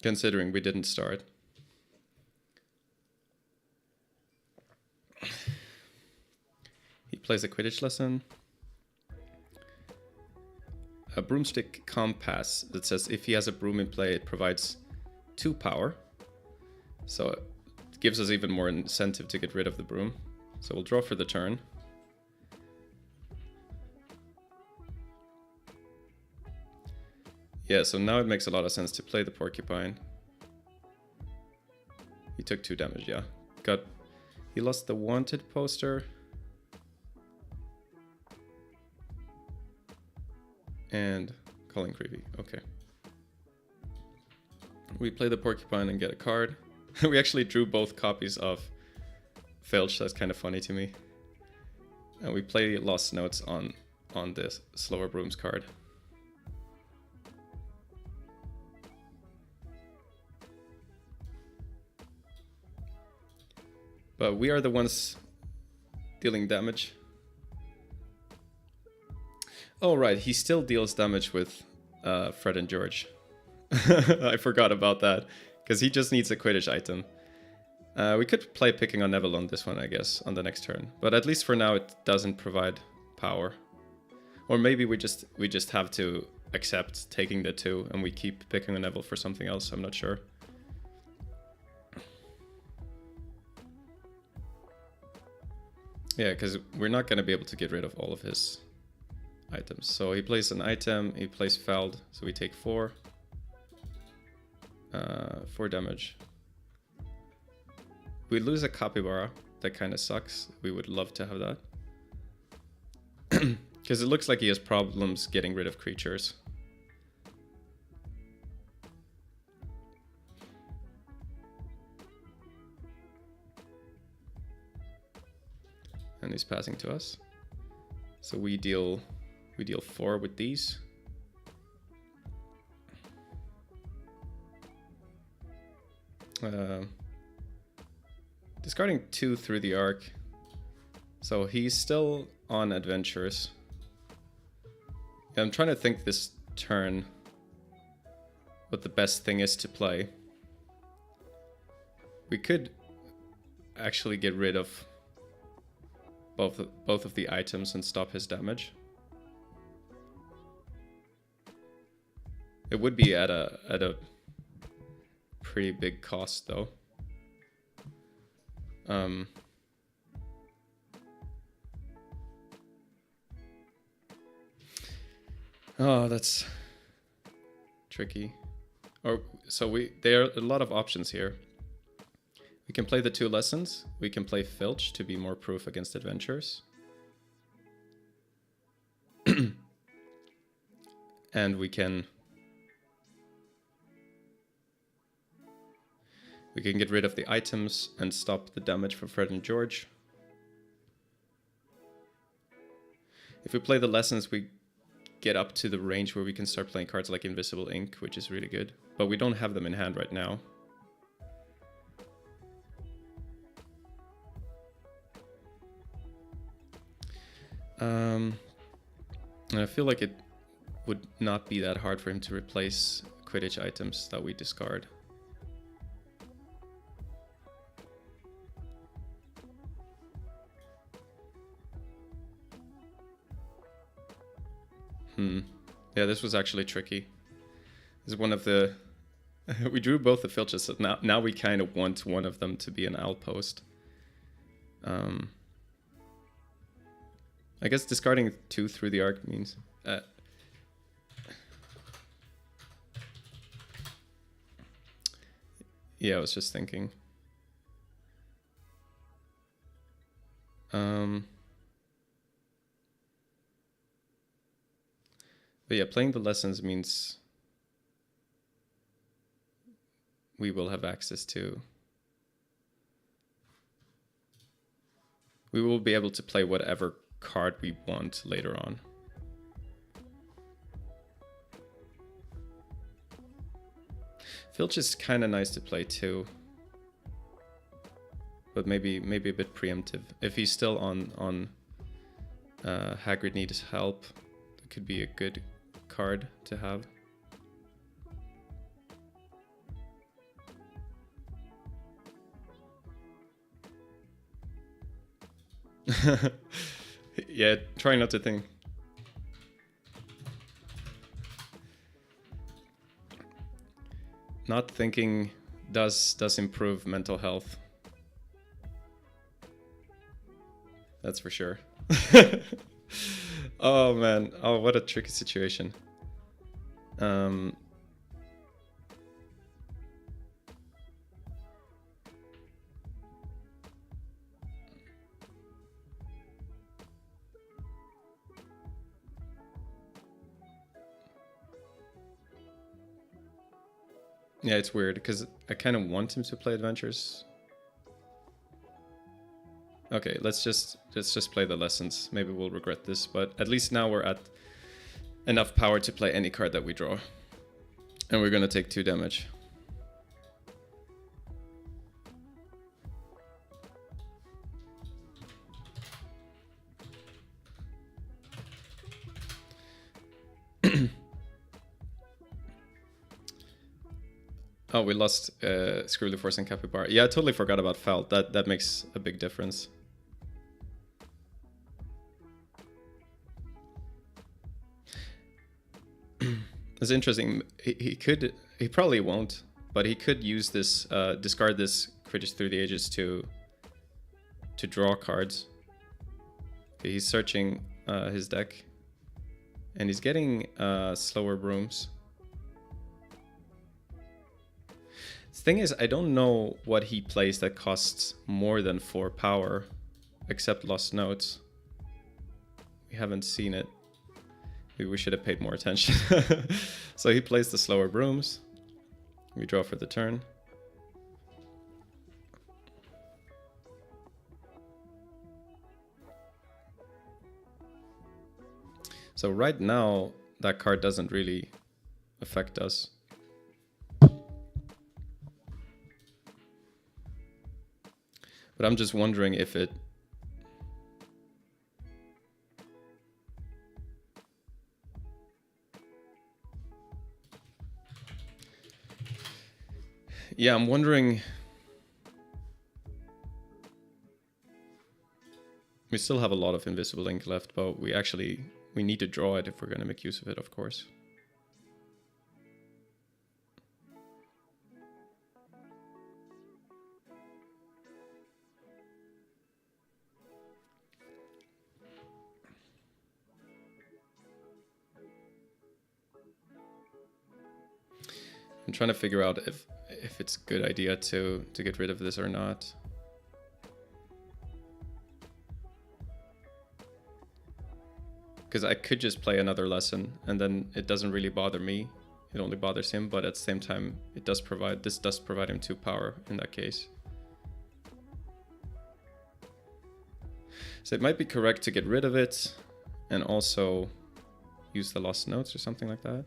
considering we didn't start. He plays a Quidditch lesson. A broomstick compass that says if he has a broom in play, it provides 2 power. So it gives us even more incentive to get rid of the broom. So we'll draw for the turn. Yeah, so now it makes a lot of sense to play the porcupine. He took 2 damage, yeah. He lost the wanted poster. And calling creepy, okay. We play the porcupine and get a card. We actually drew both copies of Filch, that's kind of funny to me. And we play Lost Notes on this Slower Brooms card. But we are the ones dealing damage. Oh, right. He still deals damage with Fred and George. I forgot about that. Because he just needs a Quidditch item. We could play picking on Neville on this one, I guess, on the next turn. But at least for now, it doesn't provide power. Or maybe we just have to accept taking the 2 and we keep picking on Neville for something else. I'm not sure. Yeah, because we're not going to be able to get rid of all of his items. So he plays an item, he plays Feld, so we take 4. 4 damage. We lose a Capybara, that kind of sucks. We would love to have that. Because it looks like he has problems getting rid of creatures. And he's passing to us. So we deal 4 with these. Discarding 2 through the arc. So he's still on adventures. I'm trying to think this turn what the best thing is to play. We could actually get rid of both of the items and stop his damage. It would be at a pretty big cost though. Oh, that's tricky. So there are a lot of options here. We can play the 2 lessons. We can play Filch to be more proof against adventures. And we can get rid of the items and stop the damage from Fred and George. If we play the lessons, we get up to the range where we can start playing cards like Invisible Ink, which is really good. But we don't have them in hand right now. And I feel like it would not be that hard for him to replace Quidditch items that we discard. Yeah, this was actually tricky. This is one of the... we drew both the Filches, so now we kind of want one of them to be an outpost. I guess discarding 2 through the arc means... yeah, I was just thinking. But yeah, playing the lessons means we will have access to... we will be able to play whatever card we want later on. Filch is kind of nice to play too. But maybe a bit preemptive. If he's still on Hagrid needs help, it could be a good card to have. Yeah, try not to think. Not thinking does improve mental health. That's for sure. Oh man, oh what a tricky situation. Yeah, it's weird because I kind of want him to play adventures. Okay, let's just play the lessons. Maybe we'll regret this, but at least now we're at enough power to play any card that we draw. And we're gonna take 2 damage. Oh, we lost Screwly Force and Capybara. Yeah, I totally forgot about Felt. That makes a big difference. It's interesting. He probably won't, but he could use this, discard this Quidditch Through the Ages to draw cards. Okay, he's searching his deck, and he's getting slower brooms. The thing is, I don't know what he plays that costs more than 4 power, except Lost Notes. We haven't seen it. Maybe we should have paid more attention. So he plays the slower brooms. We draw for the turn. So right now, that card doesn't really affect us. But I'm just wondering if it... Yeah, I'm wondering... We still have a lot of invisible ink left, but we need to draw it if we're going to make use of it, of course. I'm trying to figure out if it's a good idea to get rid of this or not. Because I could just play another lesson and then it doesn't really bother me. It only bothers him, but at the same time, this does provide him 2 power in that case. So it might be correct to get rid of it and also use the Lost Notes or something like that.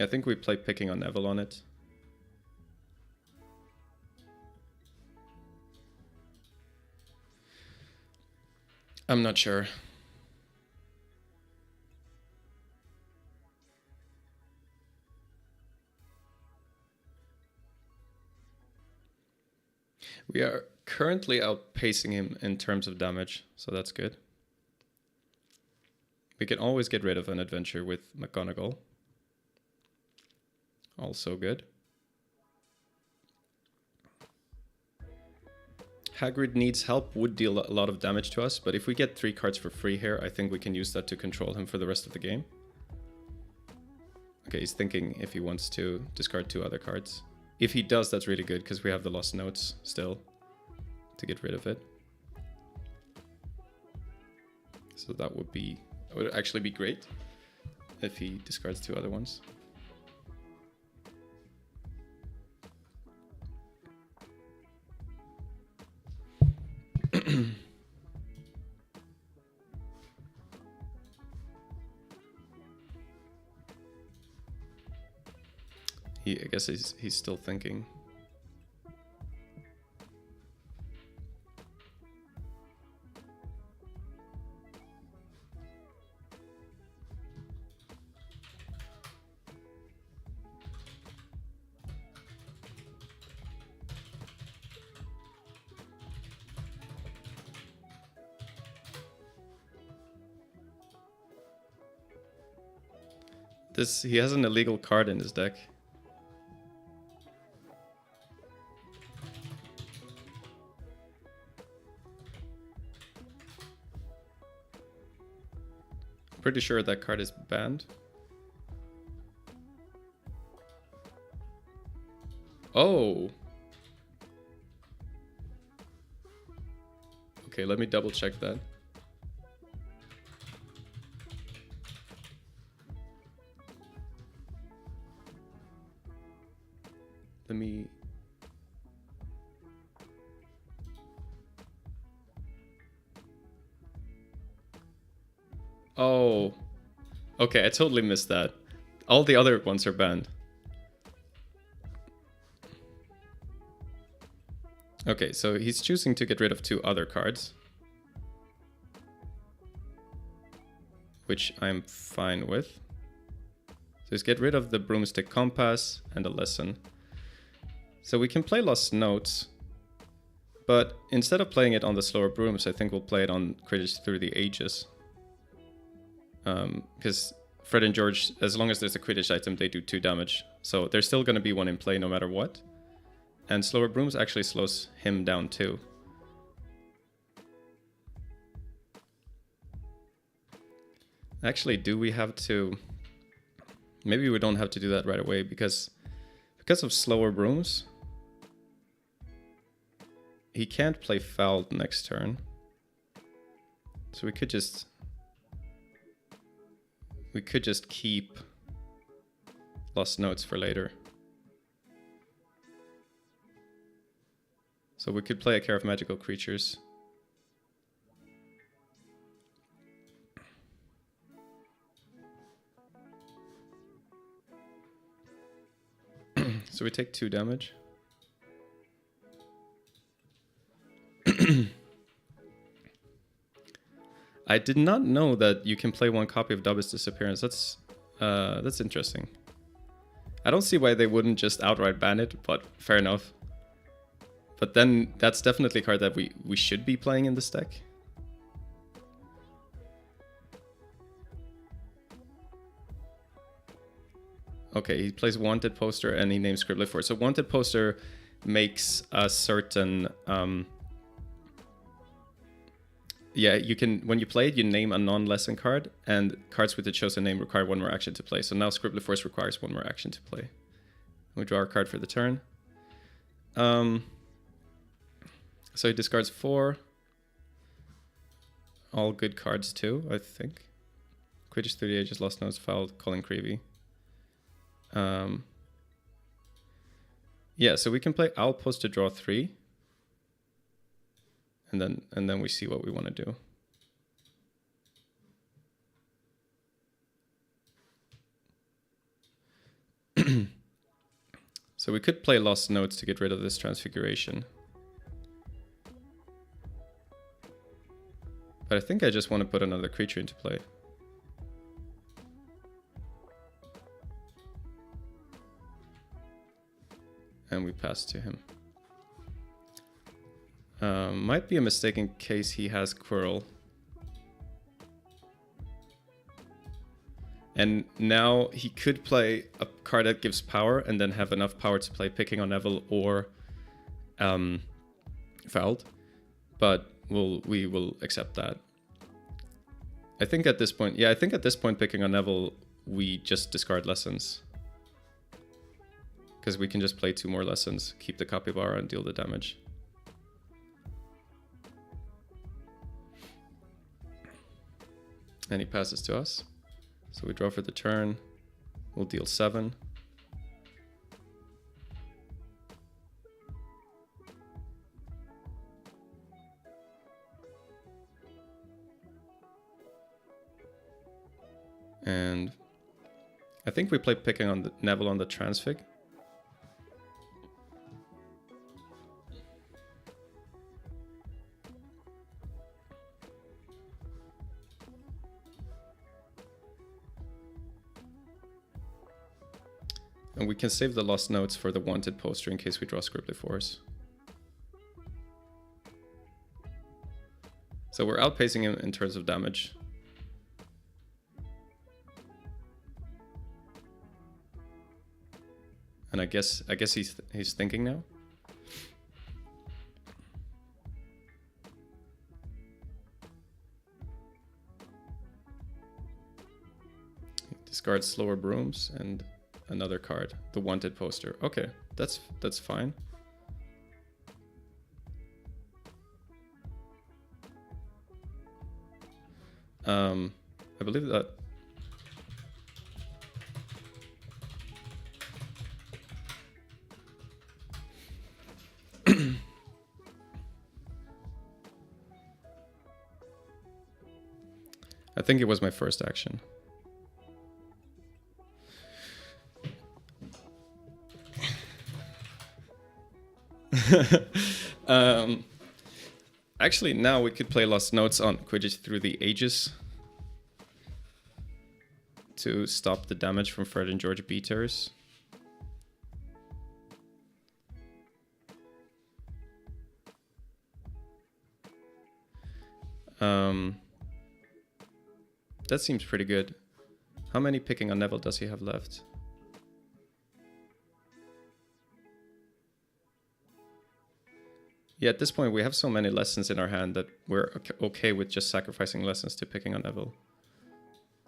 I think we play Picking on Neville on it. I'm not sure. We are currently outpacing him in terms of damage, so that's good. We can always get rid of an adventure with McGonagall. Also good. Hagrid Needs Help would deal a lot of damage to us, but if we get 3 cards for free here, I think we can use that to control him for the rest of the game. Okay, he's thinking if he wants to discard 2 other cards. If he does, that's really good, because we have the Lost Notes still to get rid of it. So that would actually be great if he discards 2 other ones. I guess he's still thinking. He has an illegal card in his deck. Pretty sure that card is banned. Oh. Okay, let me double check that. Let me... Oh, okay, I totally missed that. All the other ones are banned. Okay, so he's choosing to get rid of 2 other cards. which I'm fine with. So let's get rid of the Broomstick Compass and the Lesson. So we can play Lost Notes, but instead of playing it on the slower brooms, I think we'll play it on Quidditch Through the Ages. Because Fred and George, as long as there's a Quidditch item, they do 2 damage. So there's still going to be one in play no matter what. And slower brooms actually slows him down too. Actually, do we have to... Maybe we don't have to do that right away because of slower brooms, he can't play Fouled next turn. So we could just keep Lost Notes for later. So we could play a Care of Magical Creatures. So we take 2 damage. I did not know that you can play 1 copy of Dubb's Disappearance. That's interesting. I don't see why they wouldn't just outright ban it, but fair enough. But then that's definitely a card that we should be playing in this deck. Okay, he plays Wanted Poster and he names Scribbler for it. So Wanted Poster makes a certain... yeah, you can, when you play it, you name a non-lesson card, and cards with the chosen name require 1 more action to play. So now Scribbler Force requires 1 more action to play. We draw our card for the turn. So he discards 4. All good cards too, I think. Quidditch Through the Ages, Lost Notes, Fouled, Calling Creevy. Yeah, so we can play Owlpost to draw 3. And then we see what we want to do. So we could play Lost Notes to get rid of this Transfiguration. But I think I just want to put another creature into play. And we pass to him. Might be a mistake in case he has Quirrell. And now he could play a card that gives power and then have enough power to play Picking on Neville or Fouled. But we will accept that. I think at this point, Picking on Neville, we just discard Lessons. Because we can just play 2 more Lessons, keep the Capybara and deal the damage. And he passes to us. So we draw for the turn. We'll deal 7. And I think we play Picking on the Neville on the Transfig. And we can save the Lost Notes for the Wanted Poster in case we draw Scribbler Force. So we're outpacing him in terms of damage. And I guess he's thinking now. He discards Slower Brooms and another card, the Wanted Poster. Okay, that's fine. I believe that I think it was my first action. Actually, now we could play Lost Notes on Quidditch Through the Ages. to stop the damage from Fred and George beaters. That seems pretty good. How many picking on Neville does he have left? Yeah, at this point we have so many lessons in our hand that we're okay with just sacrificing lessons to picking on Neville.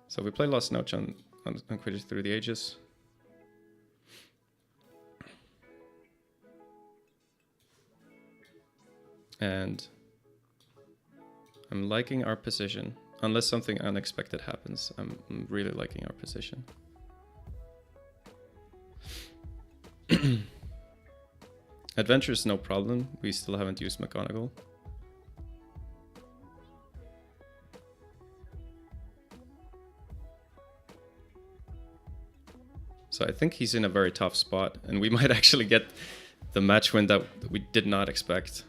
So we play Lost Note on Quidditch Through the Ages. And I'm liking our position. Unless something unexpected happens, I'm really liking our position. Adventure is no problem. We still haven't used McGonagall. So I think he's in a very tough spot, and we might actually get the match win that we did not expect.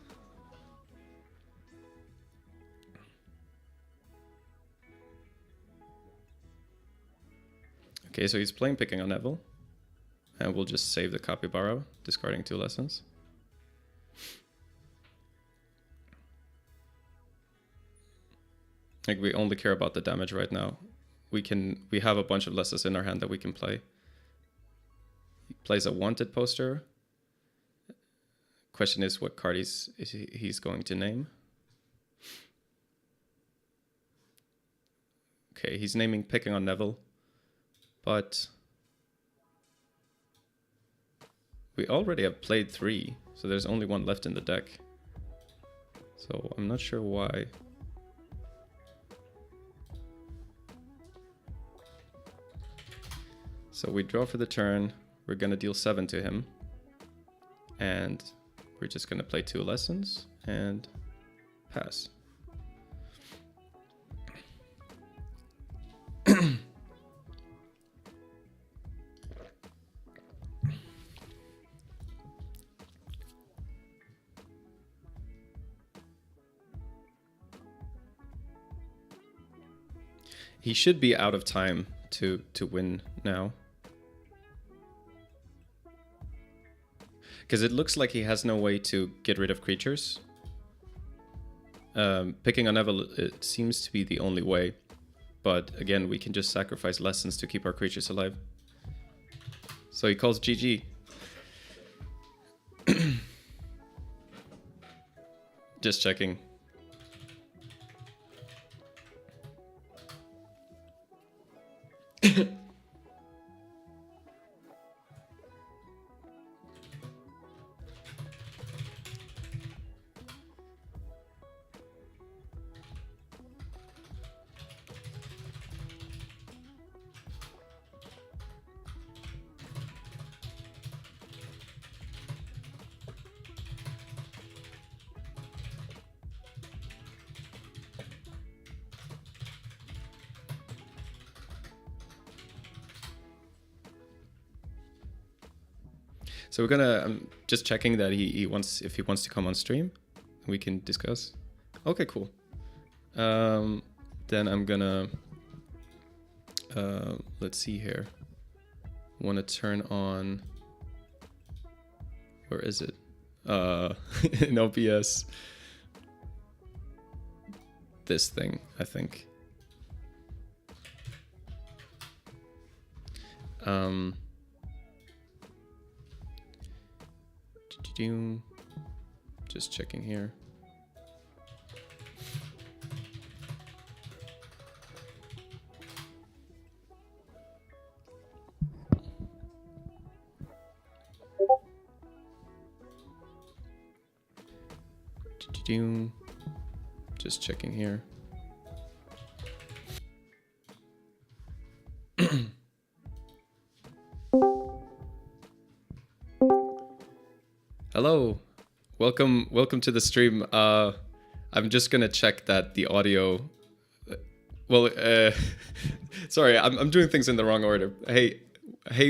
Okay, so he's playing picking on Neville. And we'll just save the Capybara, discarding 2 lessons. Like, we only care about the damage right now. We have a bunch of lessons in our hand that we can play. He plays a wanted poster. Question is what card he's going to name. Okay, he's naming picking on Neville. But we already have played 3, so there's only 1 left in the deck. So I'm not sure why. So we draw for the turn. We're gonna deal 7 to him. And we're just gonna play 2 lessons and pass. He should be out of time to win now. Because it looks like he has no way to get rid of creatures. Picking on Neville, it seems to be the only way. But again, we can just sacrifice lessons to keep our creatures alive. So he calls GG. Just checking. So we're gonna, I'm just checking that if he wants to come on stream, we can discuss. Okay, cool. Then I'm gonna, let's see here. Want to turn on, where is it? In OBS. This thing, I think. Just checking here. Just checking here. Hello, welcome to the stream. I'm just gonna check that the audio. Well, sorry, I'm doing things in the wrong order. Hey,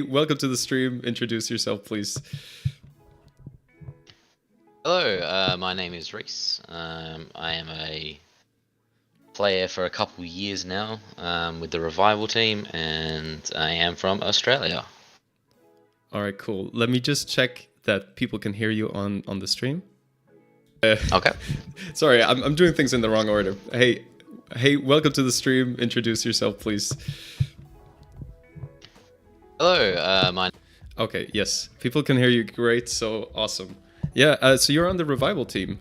welcome to the stream. Introduce yourself, please. Hello, my name is Reese. I am a player for a couple years now with the Revival team, and I am from Australia. All right, cool. Let me just check that people can hear you on the stream. Okay. Sorry, I'm doing things in the wrong order. Hey, welcome to the stream. Introduce yourself, please. Hello, my. Okay, yes, people can hear you. Great, so awesome. Yeah, so you're on the Revival team.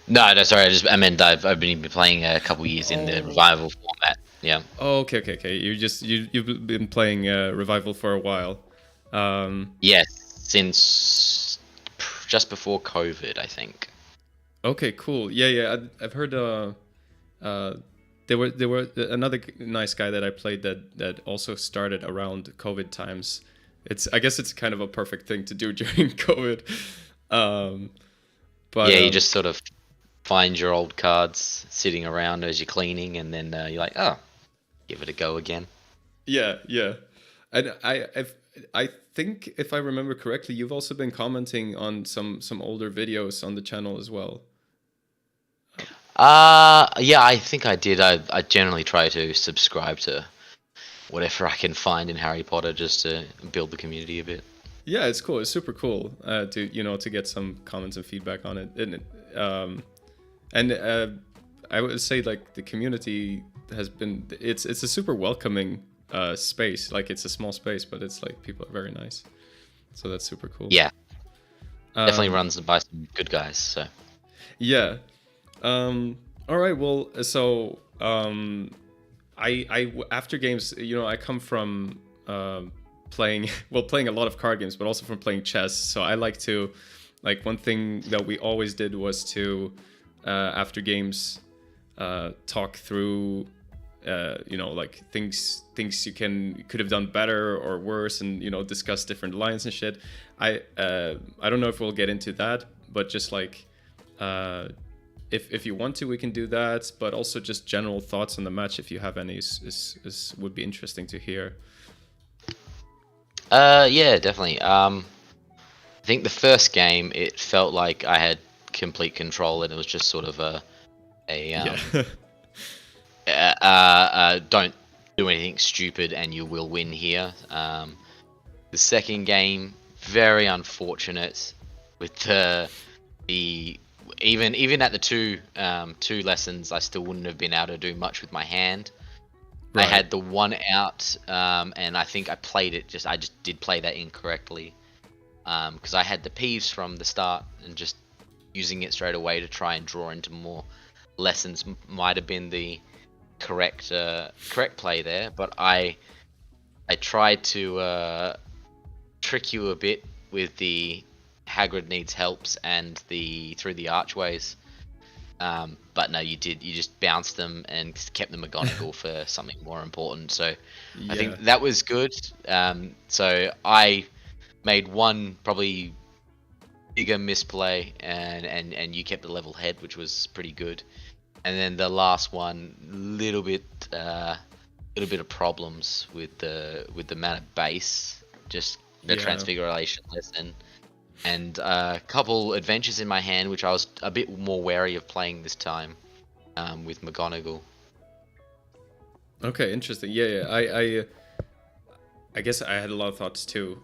No, sorry. I meant I've been playing a couple years in the Revival format. Yeah. Oh, okay. You've been playing Revival for a while. Yes, since just before COVID, I think. Okay, cool. Yeah. I've heard. There were another nice guy that I played that also started around COVID times. I guess it's kind of a perfect thing to do during COVID. But yeah, you just sort of find your old cards sitting around as you're cleaning, and then you're like, oh, give it a go again. Yeah. And I think if I remember correctly, you've also been commenting on some older videos on the channel as well. Yeah, I think I did. I generally try to subscribe to whatever I can find in Harry Potter just to build the community a bit. Yeah, it's cool. It's super cool to get some comments and feedback on it. And I would say like the community has been it's a super welcoming space. Like it's a small space, but it's like people are very nice. So that's super cool. Yeah, definitely runs by some good guys. So yeah. All right. Well, so I after games, I come from playing a lot of card games, but also from playing chess. So I like to, like, one thing that we always did was to after games talk through like things you could have done better or worse, and discuss different lines and shit. I don't know if we'll get into that, but just like if you want to, we can do that, but also just general thoughts on the match, if you have any, would be interesting to hear. Yeah, definitely. I think the first game, it felt like I had complete control, and it was just sort of don't do anything stupid and you will win here. The second game, very unfortunate with the even at the two lessons, I still wouldn't have been able to do much with my hand. Right. I had the one out, and I think I just did play that incorrectly, because I had the peeves from the start, and just using it straight away to try and draw into more lessons might have been the correct play there. But I tried to trick you a bit with the Hagrid needs helps and through the archways, but no, you just bounced them and kept the McGonagall for something more important. So yeah. I think that was good. So I made one probably bigger misplay, and you kept the level head, which was pretty good. And then the last one, little bit of problems with the mana base, just the Transfiguration lesson. And a couple adventures in my hand, which I was a bit more wary of playing this time, with McGonagall. Okay, interesting. Yeah. I guess I had a lot of thoughts too.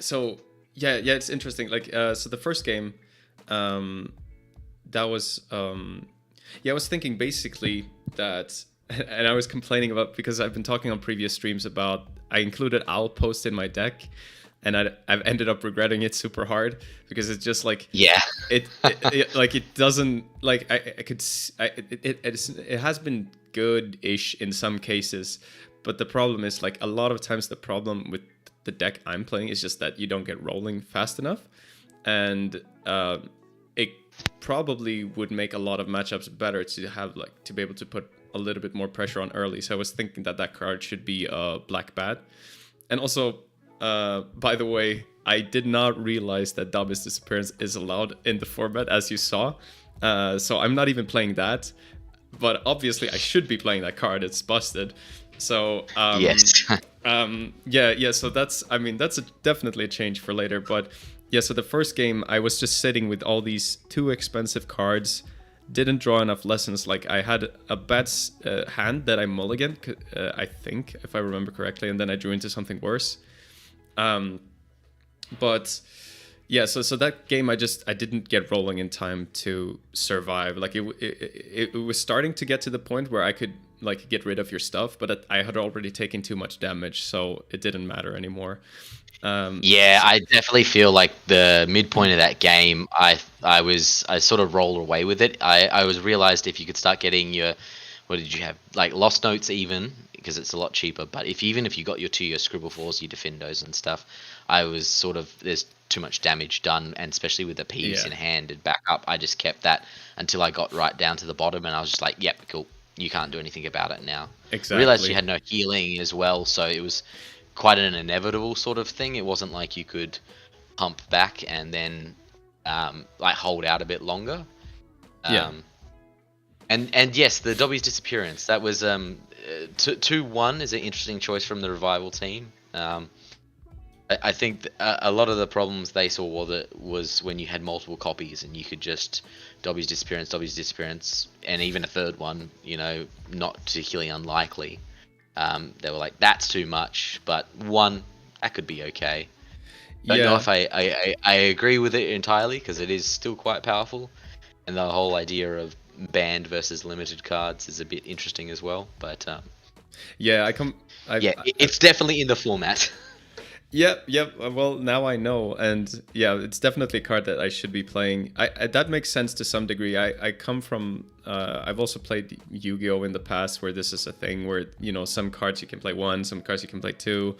It's interesting. Like, so the first game, that was, I was thinking basically that, and I was complaining about, because I've been talking on previous streams about, I included Owlpost in my deck, and I've ended up regretting it super hard, because it's just like, it like, it doesn't, like, it has been good-ish in some cases, but the problem is, like, a lot of times the problem with the deck I'm playing is just that you don't get rolling fast enough, and it probably would make a lot of matchups better to have, like, to be able to put a little bit more pressure on early. So I was thinking that card should be Black Bat. And also, by the way, I did not realize that Dobby's Disappearance is allowed in the format, as you saw. So I'm not even playing that, but obviously I should be playing that card. It's busted. So yes. So that's definitely a change for later. But Yeah, so the first game, I was just sitting with all these too expensive cards, didn't draw enough lessons. Like, I had a bad hand that I mulliganed, I think, if I remember correctly, and then I drew into something worse. But yeah, so that game, I didn't get rolling in time to survive. Like, it was starting to get to the point where I could like get rid of your stuff, but I had already taken too much damage, so it didn't matter anymore. Yeah, I definitely feel like the midpoint of that game, I sort of rolled away with it. I was realized if you could start getting your, what did you have, like Lost Notes even, because it's a lot cheaper. But even if you got your Scribble Fours, your Defendos and stuff, I was sort of, there's too much damage done, and especially with the Peeves in hand and back up, I just kept that until I got right down to the bottom, and I was just like, yep, cool, you can't do anything about it now. Exactly. I realized you had no healing as well, so it was quite an inevitable sort of thing. It wasn't like you could pump back and then like hold out a bit longer. And yes, the Dobby's Disappearance, that was 2-1 is an interesting choice from the Revival team. I think a lot of the problems they saw was when you had multiple copies and you could just Dobby's Disappearance, and even a third one, not particularly unlikely. They were like, that's too much, but one, that could be okay. I don't know if I agree with it entirely, because it is still quite powerful, and the whole idea of banned versus limited cards is a bit interesting as well. But it's definitely in the format. Yep. Well, now I know, and yeah, it's definitely a card that I should be playing. That makes sense to some degree. I come from. I've also played Yu-Gi-Oh in the past, where this is a thing where some cards you can play one, some cards you can play two,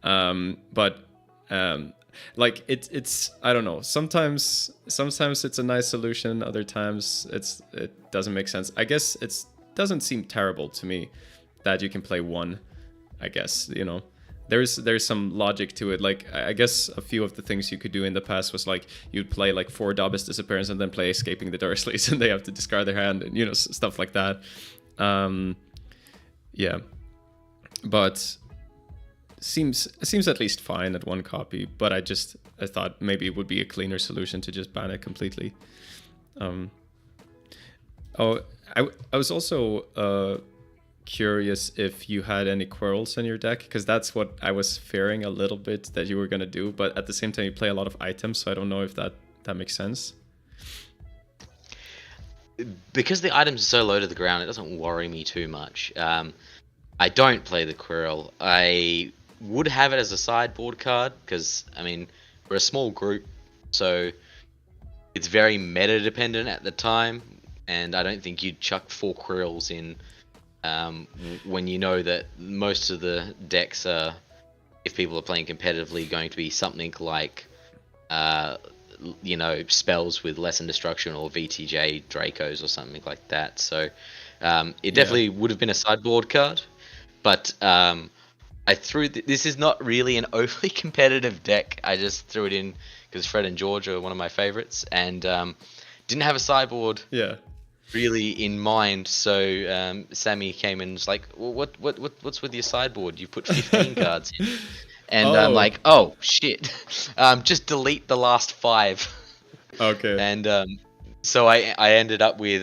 but like it's I don't know. Sometimes it's a nice solution. Other times it doesn't make sense. I guess it doesn't seem terrible to me that you can play one. I guess there's some logic to it. Like, I guess a few of the things you could do in the past was like you'd play like 4 Dobby's Disappearance and then play Escaping the Dursleys, and they have to discard their hand, and stuff like that. Yeah, but seems at least fine at one copy. But I thought maybe it would be a cleaner solution to just ban it completely. I was also curious if you had any Quirrells in your deck, because that's what I was fearing a little bit that you were going to do, but at the same time you play a lot of items, so I don't know if that makes sense. Because the items are so low to the ground, it doesn't worry me too much. I don't play the Quirrell. I would have it as a sideboard card, because we're a small group, so it's very meta dependent at the time, and I don't think you'd chuck 4 Quirrells in when you know that most of the decks are, if people are playing competitively, going to be something like spells with Lesson Destruction or VTJ Dracos or something like that. So it definitely would have been a sideboard card, but I threw this is not really an overly competitive deck. I just threw it in because Fred and George are one of my favorites, and didn't have a sideboard really in mind. So Sammy came and was like, well, what's with your sideboard? You put 15 cards in. And I'm like, oh shit, just delete the last 5. Okay. And so I ended up with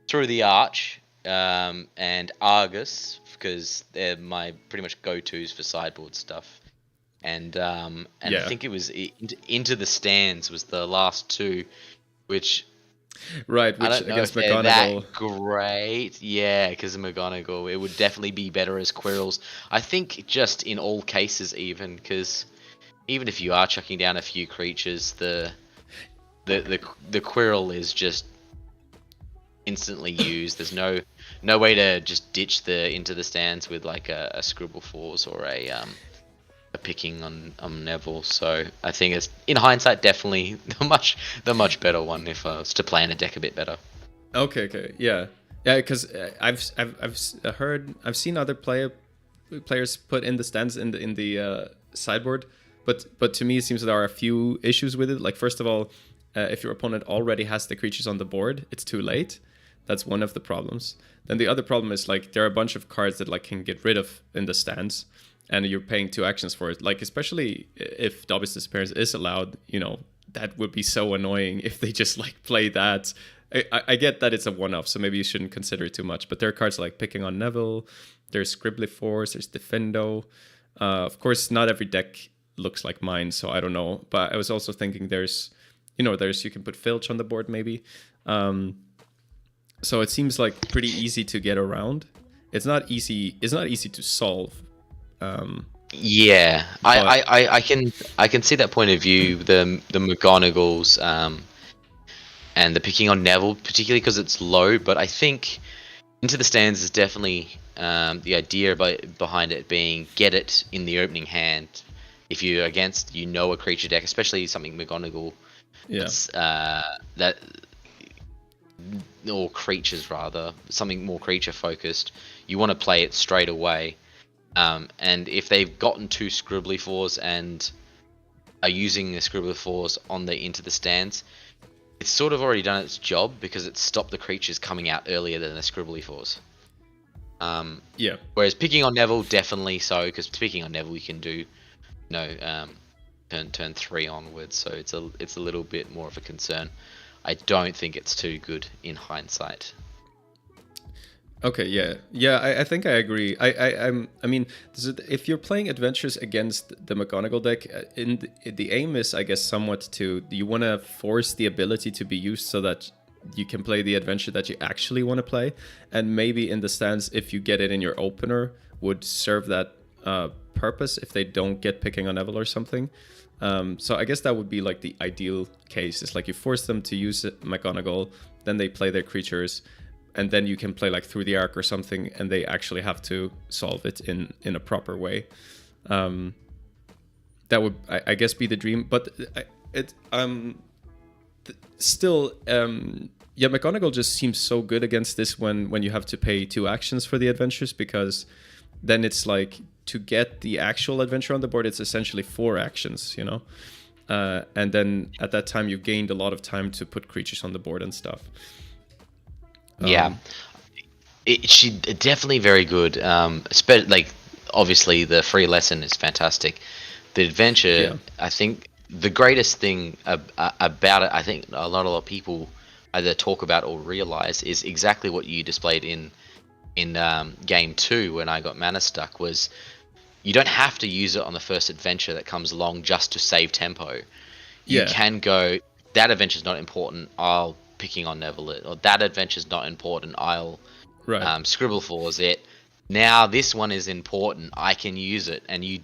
Through the Arch and Argus, because they're my pretty much go-tos for sideboard stuff. And I think it was Into the Stands was the last 2, which which I don't know against if they're McGonagall. that great. Yeah, because of McGonagall, it would definitely be better as Quirrells. I think just in all cases, even because even if you are chucking down a few creatures, the Quirrell is just instantly used. There's no way to just ditch the Into the Stands with like a Scribble Fours or a picking on Neville. So I think it's, in hindsight, definitely the much better one if I was to plan a deck a bit better. Okay, yeah, because I've seen other players put in the stands in the sideboard, but to me it seems there are a few issues with it. Like, first of all, if your opponent already has the creatures on the board, it's too late. That's one of the problems. Then the other problem is, like, there are a bunch of cards that like can get rid of in the stands. and you're paying 2 actions for it. Like, especially if Dobby's Disappearance is allowed, you know, that would be so annoying if they just like play that. I get that it's a one-off, so maybe you shouldn't consider it too much. But there are cards like Picking on Neville, there's Scribbly Force, there's Defendo. Of course, not every deck looks like mine, so I don't know. But I was also thinking there's you can put Filch on the board maybe. So it seems like pretty easy to get around. It's not easy to solve. Yeah, I can see that point of view. The McGonagalls and the Picking on Neville, particularly because it's low. But I think Into the Stands is definitely the idea behind it being get it in the opening hand. If you're against, a creature deck, especially something McGonagall, that or creatures rather, something more creature focused, you want to play it straight away. And if they've gotten 2 Scribbly Fours and are using the Scribbly Fours on the Into the Stands, it's sort of already done its job because it's stopped the creatures coming out earlier than the Scribbly Fours. Whereas Picking on Neville, definitely so, because Picking on Neville you can do, turn 3 onwards, so it's a little bit more of a concern. I don't think it's too good in hindsight. Okay, I think I agree. I mean, if you're playing adventures against the McGonagall deck, the aim is, I guess, somewhat you want to force the ability to be used so that you can play the adventure that you actually want to play, and maybe in the stands, if you get it in your opener, would serve that purpose if they don't get Picking on Neville or something. So I guess that would be like the ideal case. It's like you force them to use McGonagall, then they play their creatures, and then you can play like Through the Arc or something, and they actually have to solve it in a proper way. That would, I guess, be the dream. But still, McGonagall just seems so good against this when you have to pay 2 actions for the adventures, because then it's like, to get the actual adventure on the board, it's essentially 4 actions, and then at that time you've gained a lot of time to put creatures on the board and stuff. She definitely very good. Like, obviously the free lesson is fantastic. The adventure, I think the greatest thing about it, I think a lot of people either talk about or realize, is exactly what you displayed in game 2 when I got mana stuck, was you don't have to use it on the first adventure that comes along just to save tempo. You can go, that adventure's not important, I'll Picking on Neville it, or that adventure's not important, I'll Scribble Fours it. Now this one is important, I can use it. And you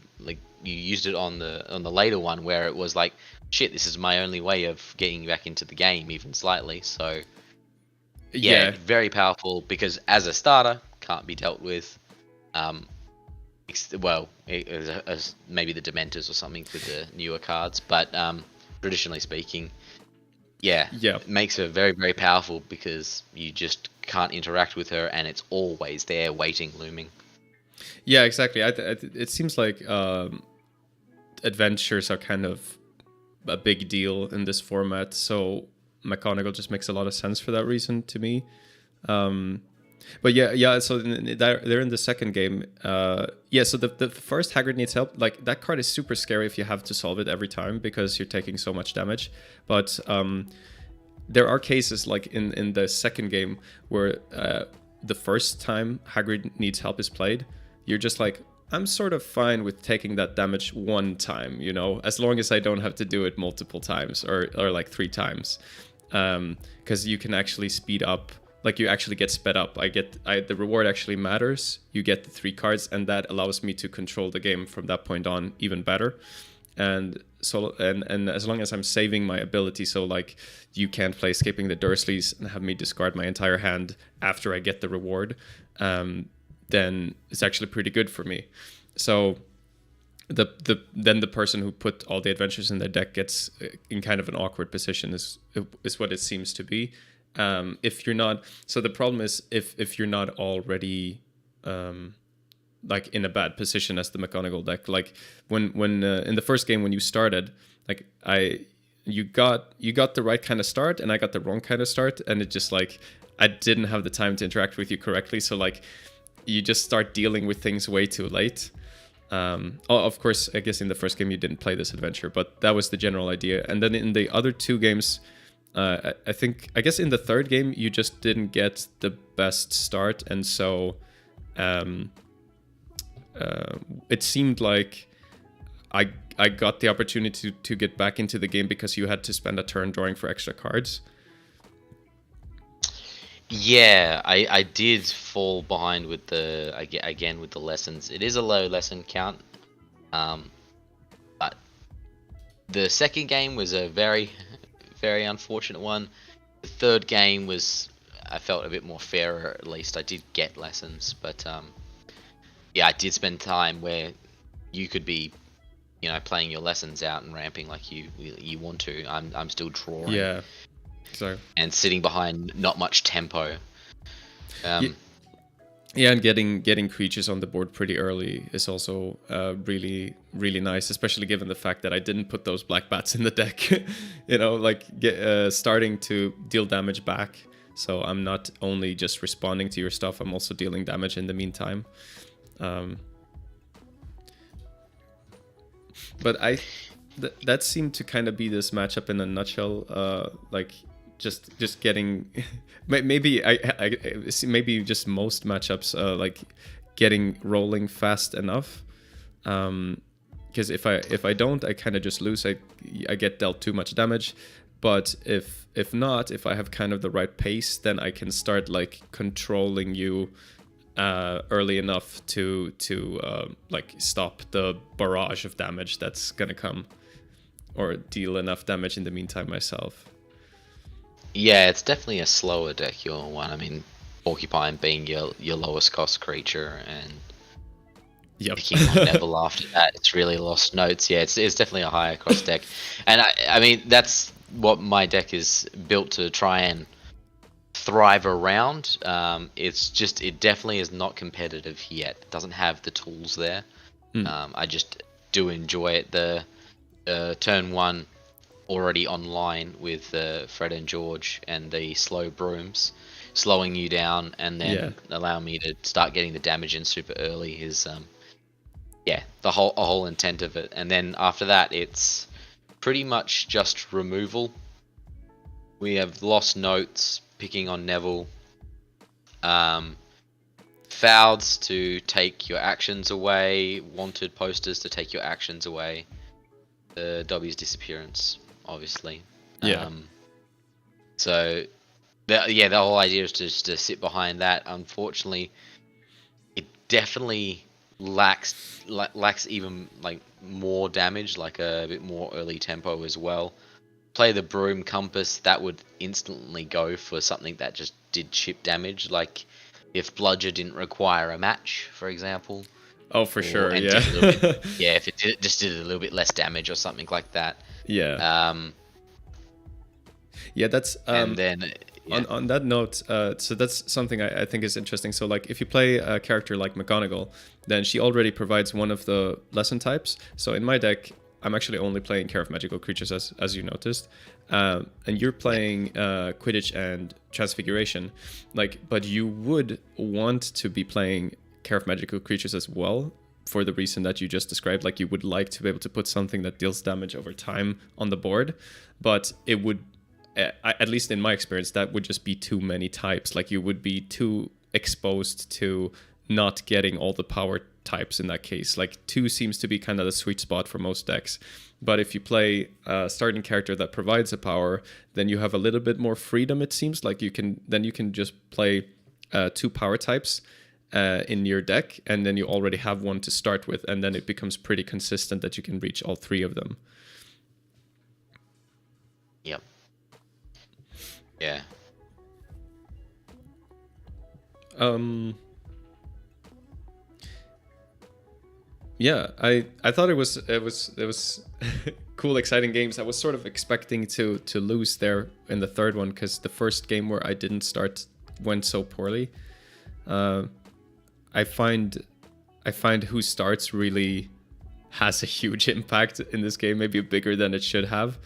used it on the later one where it was like, shit, this is my only way of getting back into the game, even slightly. So very powerful, because as a starter, can't be dealt with. As maybe the Dementors or something for the newer cards, but traditionally speaking, it makes her very, very powerful, because you just can't interact with her, and it's always there, waiting, looming. Yeah, exactly. It seems like adventures are kind of a big deal in this format, so McGonagall just makes a lot of sense for that reason to me. But so they're in the second game. So the first Hagrid Needs Help, like, that card is super scary if you have to solve it every time, because you're taking so much damage. But there are cases, like in the second game, where the first time Hagrid Needs Help is played, you're just like, I'm sort of fine with taking that damage one time, as long as I don't have to do it multiple times or like 3 times. Because you can actually speed up, like, you actually get sped up. The reward actually matters. You get the 3 cards, and that allows me to control the game from that point on even better. And so, and as long as I'm saving my ability, so like, you can't play Escaping the Dursleys and have me discard my entire hand after I get the reward, then it's actually pretty good for me. So then the person who put all the adventures in their deck gets in kind of an awkward position, is what it seems to be. If you're not, so the problem is if you're not already like in a bad position as the McGonagall deck, like when in the first game when you started, like you got the right kind of start and I got the wrong kind of start, and it just like, I didn't have the time to interact with you correctly, so like, you just start dealing with things way too late. Of course, I guess in the first game you didn't play this adventure, but that was the general idea. And then in the other two games, I guess in the third game you just didn't get the best start, and so it seemed like I got the opportunity to get back into the game because you had to spend a turn drawing for extra cards. Yeah, I did fall behind with again with the lessons. It is a low lesson count, but the second game was a very very unfortunate one. The third game was, I felt, a bit more fairer. At least I did get lessons, but yeah, I did spend time where you could be, you know, playing your lessons out and ramping like you want to. I'm still drawing. Yeah. So. And sitting behind not much tempo. Yeah, and getting creatures on the board pretty early is also really really nice, especially given the fact that I didn't put those black bats in the deck. You know, like starting to deal damage back. So I'm not only just responding to your stuff, I'm also dealing damage in the meantime. But that seemed to kind of be this matchup in a nutshell. Like just getting maybe maybe just most matchups like getting rolling fast enough. Because if I don't, I kind of just lose. I get dealt too much damage. But if not, if I have kind of the right pace, then I can start like controlling you early enough to like stop the barrage of damage that's gonna come, or deal enough damage in the meantime myself. Yeah, it's definitely a slower deck, your one. I mean, Porcupine being your lowest cost creature, and picking on Neville after that, it's really lost notes. Yeah, it's definitely a higher cost deck, and I mean that's what my deck is built to try and thrive around. It's just, it definitely is not competitive yet. It doesn't have the tools there. I just do enjoy it. The turn one already online with Fred and George and the slow brooms, slowing you down and then allow me to start getting the damage in super early is the whole intent of it. And then after that, it's pretty much just removal. We have lost notes, picking on Neville, Fouds to take your actions away, wanted posters to take your actions away, the W's disappearance, obviously. So the whole idea is just to sit behind that. Unfortunately, it definitely lacks even like more damage, like a bit more early tempo as well. Play the Broom Compass, that would instantly go for something that just did chip damage, like if Bludger didn't require a match, for example. Oh, for sure, yeah. If it just did a little bit less damage or something like that. Yeah. Yeah, that's and then on that note, so that's something I think is interesting. So like if you play a character like McGonagall, then she already provides one of the lesson types. So in my deck, I'm actually only playing Care of Magical Creatures, as you noticed, and you're playing Quidditch and Transfiguration, but you would want to be playing Care of Magical Creatures as well, for the reason that you just described. Like you would like to be able to put something that deals damage over time on the board, but it would, at least in my experience, that would just be too many types. Like you would be too exposed to not getting all the power types in that case. Like 2 seems to be kind of the sweet spot for most decks. But if you play a starting character that provides a power, then you have a little bit more freedom, it seems. Like you can just play 2 power types in your deck, and then you already have one to start with, and then it becomes pretty consistent that you can reach all 3 of them. Yep. Yeah. Yeah, I thought it was cool, exciting games. I was sort of expecting to lose there in the third one, because the first game where I didn't start went so poorly. I find who starts really has a huge impact in this game, maybe bigger than it should have.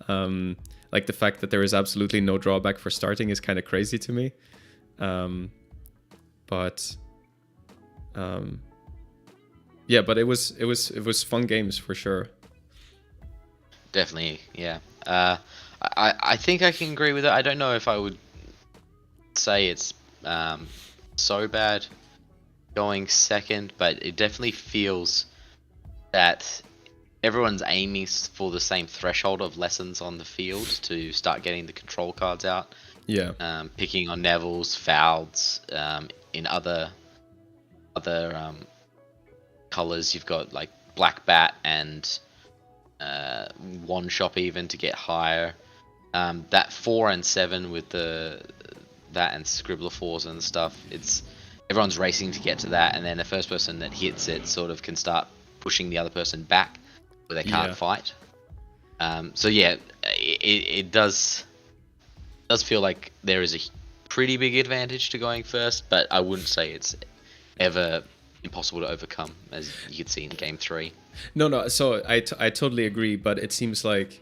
Like the fact that there is absolutely no drawback for starting is kind of crazy to me. yeah, but it was fun games for sure. Definitely, yeah. I think I can agree with it. I don't know if I would say it's so bad going second, but it definitely feels that everyone's aiming for the same threshold of lessons on the field to start getting the control cards out. Yeah. Picking on Neville's, Fouds, in other colors, you've got like Black Bat and One Shop even to get higher. That 4 and 7 with that and Scribbler 4s and stuff. Everyone's racing to get to that, and then the first person that hits it sort of can start pushing the other person back where they can't fight. So yeah, it does feel like there is a pretty big advantage to going first, but I wouldn't say it's ever impossible to overcome, as you could see in Game 3. No. So I totally agree, but it seems like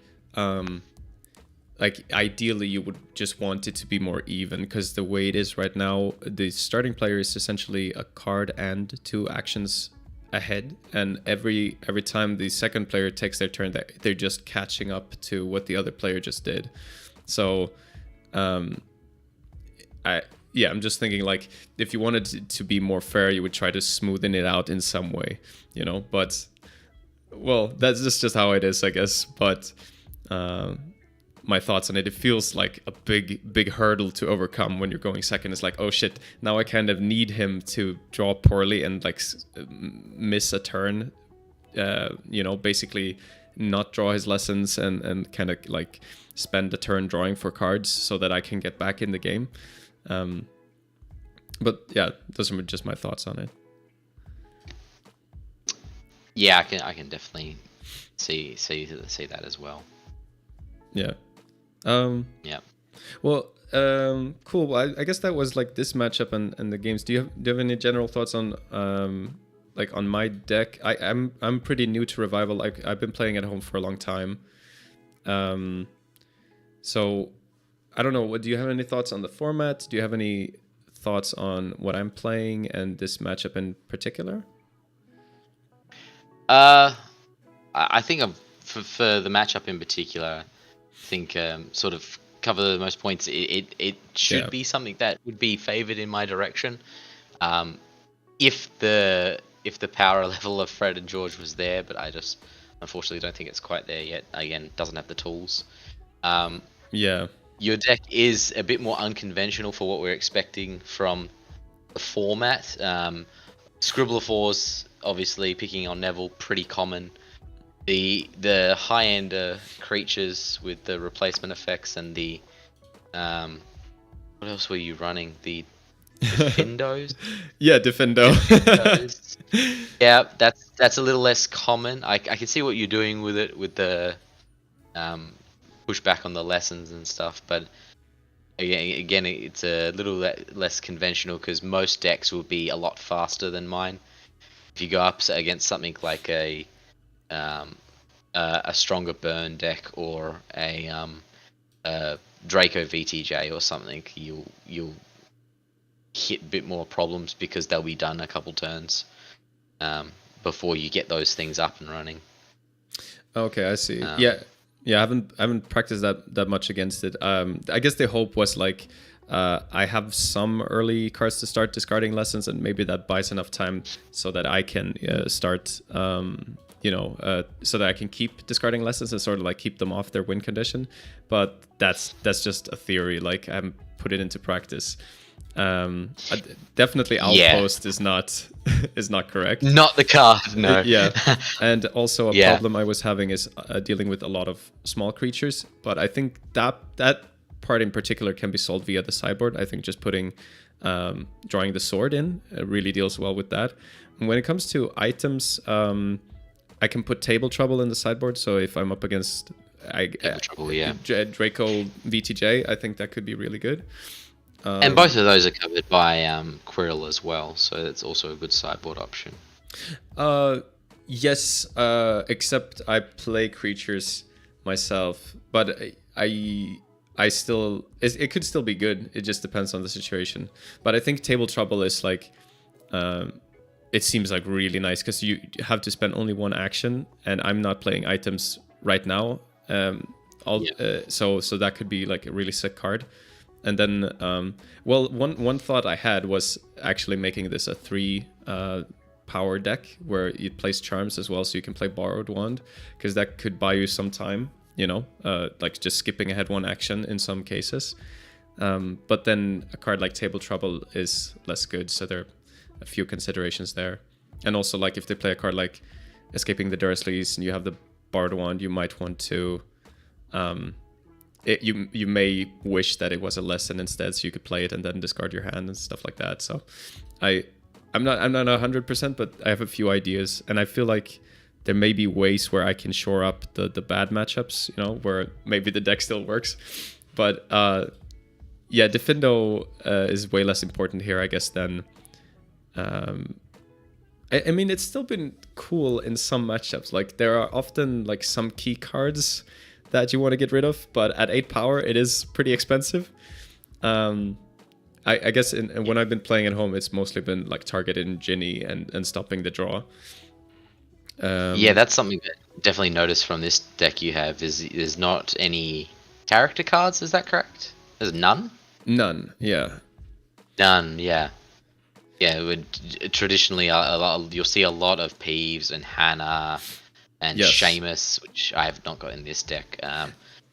ideally you would just want it to be more even, because the way it is right now, the starting player is essentially a card and 2 actions ahead, and every time the second player takes their turn, they're just catching up to what the other player just did. So I'm just thinking, like, if you wanted to be more fair, you would try to smoothen it out in some way, but well, that's just how it is, I guess. But my thoughts on it feels like a big hurdle to overcome when you're going second. It's like, oh shit, now I kind of need him to draw poorly and like miss a turn, basically not draw his lessons and kind of like spend a turn drawing for cards so that I can get back in the game. But yeah, those are just my thoughts on it. Yeah, I can definitely see that as well. Yeah. Yeah. Well, cool. Well, I guess that was like this matchup and the games. Do you have any general thoughts on like on my deck? I'm pretty new to Revival. I've been playing at home for a long time. So I don't know. What do you have any thoughts on the format? Do you have any thoughts on what I'm playing and this matchup in particular? I think for the matchup in particular, I think sort of cover the most points. It should be something that would be favored in my direction. If the power level of Fred and George was there, but I just unfortunately don't think it's quite there yet. Again, doesn't have the tools. Your deck is a bit more unconventional for what we're expecting from the format. Scribbler 4s, obviously, picking on Neville, pretty common. The high-end creatures with the replacement effects and the what else were you running? The Defendos? Yeah, Defendo. Yeah, that's a little less common. I can see what you're doing with it, with the push back on the lessons and stuff, but again it's a little less conventional, because most decks will be a lot faster than mine. If you go up against something like a stronger burn deck or a Draco VTJ or something, you'll hit a bit more problems, because they'll be done a couple turns before you get those things up and running. Okay, I see. Yeah, I haven't practiced that much against it. I guess the hope was like I have some early cards to start discarding lessons, and maybe that buys enough time so that I can start so that I can keep discarding lessons and sort of like keep them off their win condition. But that's just a theory. Like, I haven't put it into practice. Definitely Outpost is not correct. Not the card, no. Yeah, and also a problem I was having is dealing with a lot of small creatures. But I think that part in particular can be solved via the sideboard. I think just putting drawing the sword in really deals well with that. And when it comes to items, I can put Table Trouble in the sideboard. So if I'm up against Draco VTJ, I think that could be really good. And both of those are covered by Quirrell as well, so that's also a good sideboard option. Yes, except I play creatures myself, but I still it could still be good. It just depends on the situation. But I think Table Trouble is like it seems like really nice because you have to spend only one action, and I'm not playing items right now. So that could be like a really sick card. And then, well, one thought I had was actually making this a 3 power deck where you'd place charms as well, so you can play Borrowed Wand, because that could buy you some time, like just skipping ahead one action in some cases. But then a card like Table Trouble is less good, so there are a few considerations there. And also, like if they play a card like Escaping the Dursleys and you have the Borrowed Wand, you might want to you may wish that it was a lesson instead, so you could play it and then discard your hand and stuff like that. So I'm not 100%, but I have a few ideas, and I feel like there may be ways where I can shore up the bad matchups, where maybe the deck still works. But yeah, Diffindo is way less important here, I guess, than I mean, it's still been cool in some matchups. Like there are often like some key cards that you want to get rid of, but at 8 power it is pretty expensive. I guess when I've been playing at home, it's mostly been like targeting Ginny and stopping the draw. Yeah, that's something that definitely noticed from this deck you have is there's not any character cards, is that correct? There's none? None, yeah. None, yeah. Yeah, it would traditionally you'll see a lot of Peeves and Hannah and Yes. Seamus, which I have not got in this deck.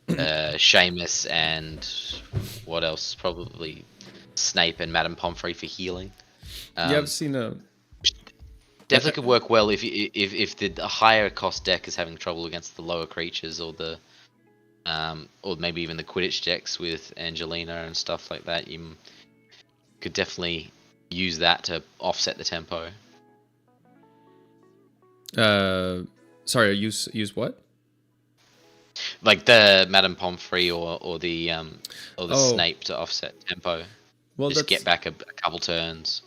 Seamus and what else? Probably Snape and Madame Pomfrey for healing. Yeah, I've seen a... Definitely could work well if the higher cost deck is having trouble against the lower creatures, or the or maybe even the Quidditch decks with Angelina and stuff like that. You could definitely use that to offset the tempo. Sorry, use what? Like the Madame Pomfrey or the Snape to offset tempo. Well, just get back a couple turns.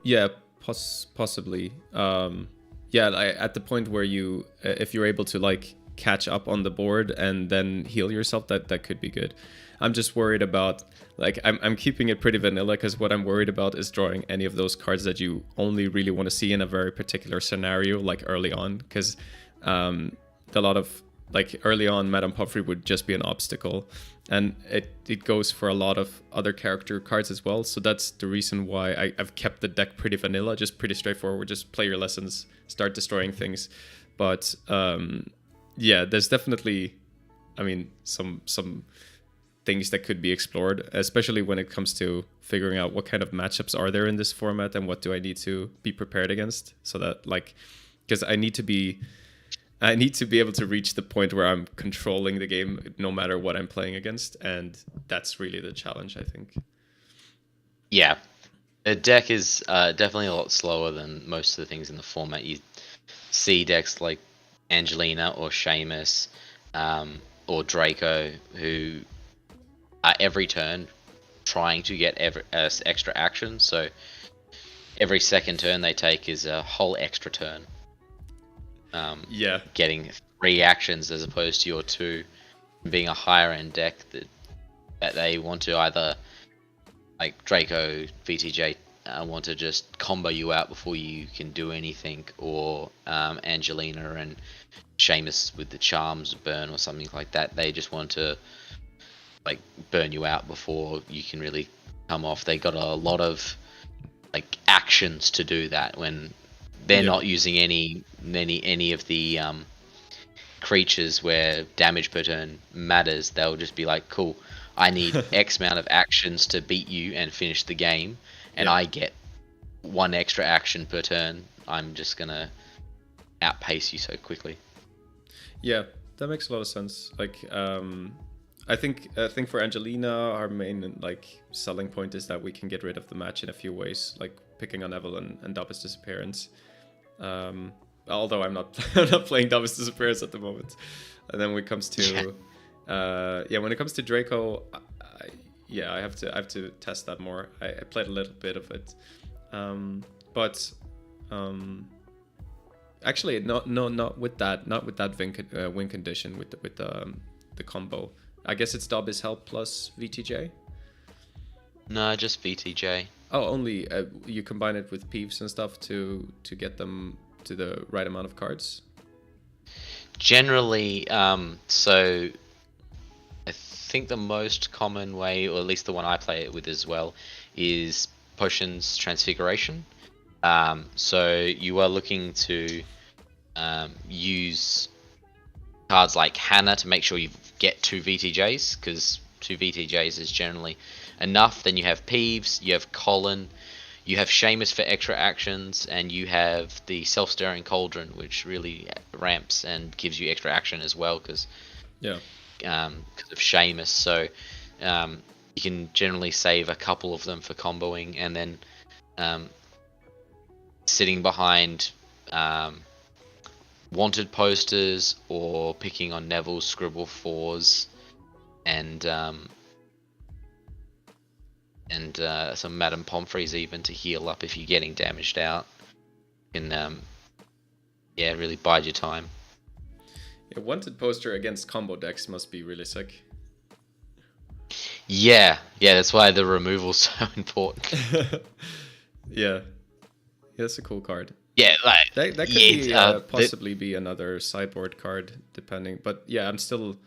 Yeah, possibly. Yeah, at the point where you, if you're able to like catch up on the board and then heal yourself, that could be good. I'm just worried about, like, I'm keeping it pretty vanilla, because what I'm worried about is drawing any of those cards that you only really want to see in a very particular scenario, like early on, because a lot of, like, early on, Madame Pomfrey would just be an obstacle, and it goes for a lot of other character cards as well. So that's the reason why I've kept the deck pretty vanilla, just pretty straightforward, just play your lessons, start destroying things. But yeah, there's definitely, I mean, some things that could be explored, especially when it comes to figuring out what kind of matchups are there in this format and what do I need to be prepared against, so that, like, because I need to be able to reach the point where I'm controlling the game no matter what I'm playing against, and that's really the challenge, I think. Yeah, a deck is definitely a lot slower than most of the things in the format. You see decks like Angelina or Seamus or Draco, who are every turn trying to get extra action. So every second turn they take is a whole extra turn. Yeah, getting 3 actions as opposed to your 2, being a higher end deck that they want to either, like Draco, VTJ, want to just combo you out before you can do anything, or Angelina and Seamus with the charms burn or something like that. They just want to like burn you out before you can really come off. They got a lot of like actions to do that when they're not using any of the creatures where damage per turn matters. They'll just be like, cool, I need X amount of actions to beat you and finish the game, and I get 1 extra action per turn. I'm just gonna outpace you so quickly. Yeah, that makes a lot of sense. Like, I think for Angelina, our main like selling point is that we can get rid of the match in a few ways, like picking on Evelyn and Dobby's Disappearance. Although I'm not playing Dobby's Disappearance at the moment. And then when it comes to when it comes to Draco, I have to test that more. I played a little bit of it, but actually not with that win condition with the combo. I guess it's Dobby's Help plus VTJ. No, just VTJ. Oh, only you combine it with peeves and stuff to get them to the right amount of cards. Generally, so I think the most common way, or at least the one I play it with as well, is Potions Transfiguration. So you are looking to use cards like Hannah to make sure you get 2 VTJs, because 2 VTJs is generally enough. Then you have Peeves, you have Colin, you have Seamus for extra actions, and you have the Self-Stirring Cauldron, which really ramps and gives you extra action as well, because Yeah. Of Seamus. So you can generally save a couple of them for comboing, and then sitting behind wanted posters or picking on Neville's Scribble 4s and some Madame Pomfreys even to heal up if you're getting damaged out. You can yeah, really bide your time. Yeah, wanted poster against combo decks must be really sick. Yeah, that's why the removal's so important. Yeah. That's a cool card. Yeah, like That could be possibly be another sideboard card, depending. But yeah, I'm still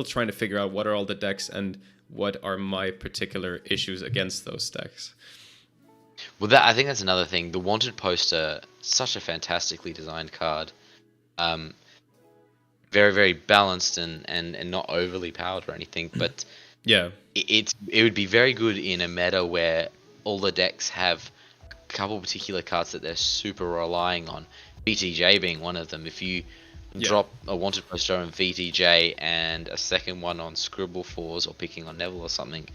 trying to figure out what are all the decks and what are my particular issues against those decks. Well, I think that's another thing. The wanted poster, such a fantastically designed card. Very, very balanced and not overly powered or anything. But yeah, it would be very good in a meta where all the decks have a couple particular cards that they're super relying on. VTJ being one of them. If you drop a wanted poster on VTJ and a second one on Scribble 4s or picking on Neville or something,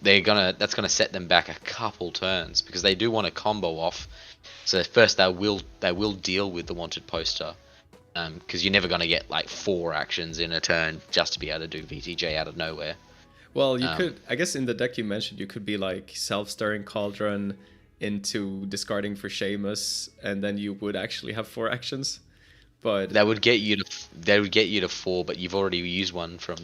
that's gonna set them back a couple turns, because they do want to combo off. So first they will deal with the wanted poster, because you're never gonna get like 4 actions in a turn just to be able to do VTJ out of nowhere. Well, you could, I guess, in the deck you mentioned, you could be like Self-Stirring Cauldron into discarding for Seamus, and then you would actually have 4 actions. But that would get you to 4, but you've already used one from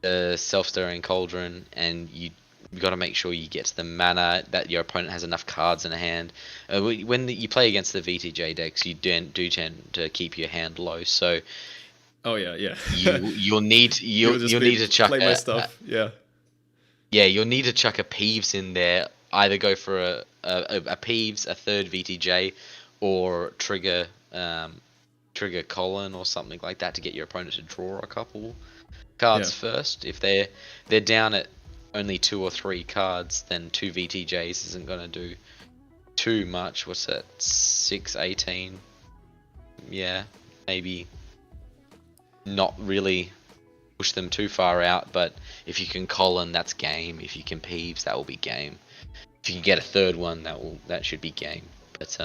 the Self-Stirring Cauldron, and you've got to make sure you get to the mana, that your opponent has enough cards in a hand. When you play against the VTJ decks, you do tend to keep your hand low, so oh yeah. you'll need to chuck play my stuff. Yeah, you'll need to chuck a Peeves in there. Either go for a Peeves, a third VTJ, or trigger Colin or something like that to get your opponent to draw a couple cards first. If they're down at only 2 or 3 cards, then 2 VTJs isn't going to do too much. What's that? 6, 18. Yeah, maybe not really push them too far out, but if you can Colin, that's game. If you can Peeves, that will be game. If you can get a third one, that should be game. But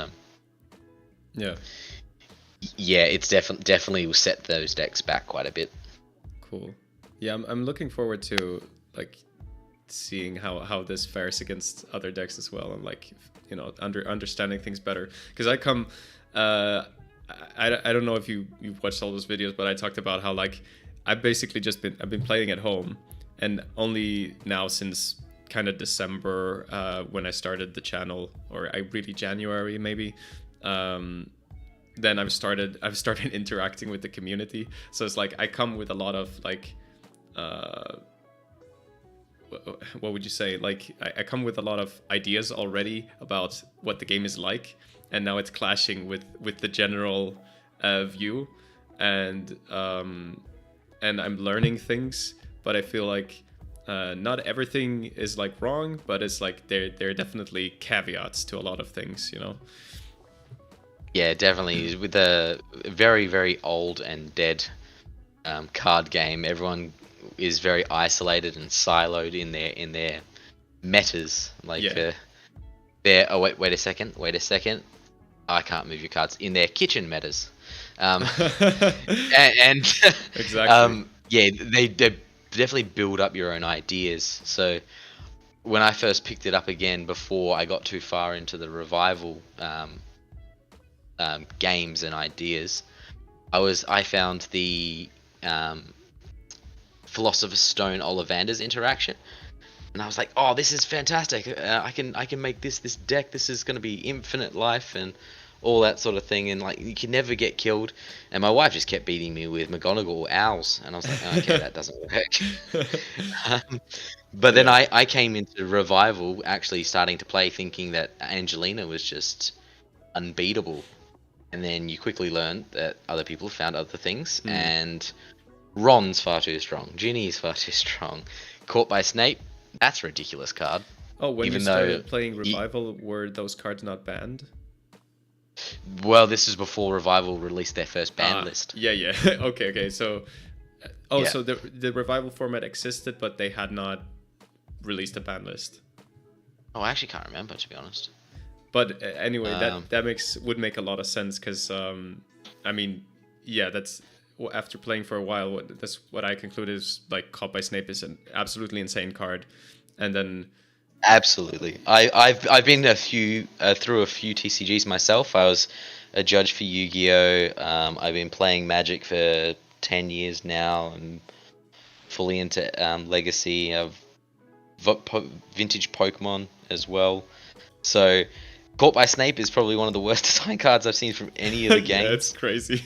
yeah, it's definitely will set those decks back quite a bit. Cool. Yeah, I'm looking forward to like seeing how this fares against other decks as well, and like, you know, understanding things better, because I come I don't know if you've watched all those videos, but I talked about how like I've been playing at home, and only now since kind of December when I started the channel, or January maybe, then I've started interacting with the community. So it's like I come with a lot of like what would you say, like I come with a lot of ideas already about what the game is like, and now it's clashing with the general view, and I'm learning things, but I feel like not everything is like wrong, but it's like there are definitely caveats to a lot of things, you know. Yeah, definitely. With a very, very old and dead card game, everyone is very isolated and siloed in their metas. Like they're oh wait a second. I can't move your cards in their kitchen metas. And Exactly. yeah, they definitely build up your own ideas. So when I first picked it up again, before I got too far into the revival games and ideas, I found the Philosopher's Stone Ollivander's interaction, And I was like, oh, this is fantastic. I can make this deck. This is going to be infinite life and all that sort of thing. And like, you can never get killed. And my wife just kept beating me with McGonagall owls. And I was like, oh, okay, that doesn't work. But then Yeah. I came into Revival actually starting to play thinking that Angelina was just unbeatable. And then you quickly learn that other people found other things. Hmm. And Ron's far too strong. Ginny's far too strong. Caught by Snape, that's a ridiculous card. Oh, when you Even though, started playing Revival, were those cards not banned? well, this is before Revival released their first ban list. Yeah, yeah. Okay. So, Yeah. so the Revival format existed, but they had not released a ban list. Oh, I actually can't remember, to be honest. But anyway, Um, that would make a lot of sense because I mean, yeah, that's after playing for a while. That's what I concluded is like Caught by Snape is an absolutely insane card, and then Absolutely. I've been through a few TCGs myself. I was a judge for Yu-Gi-Oh. I've been playing Magic for 10 years now. I'm fully into Legacy of vintage Pokemon as well. So, Caught by Snape is probably one of the worst design cards I've seen from any of the yeah, it's games. crazy.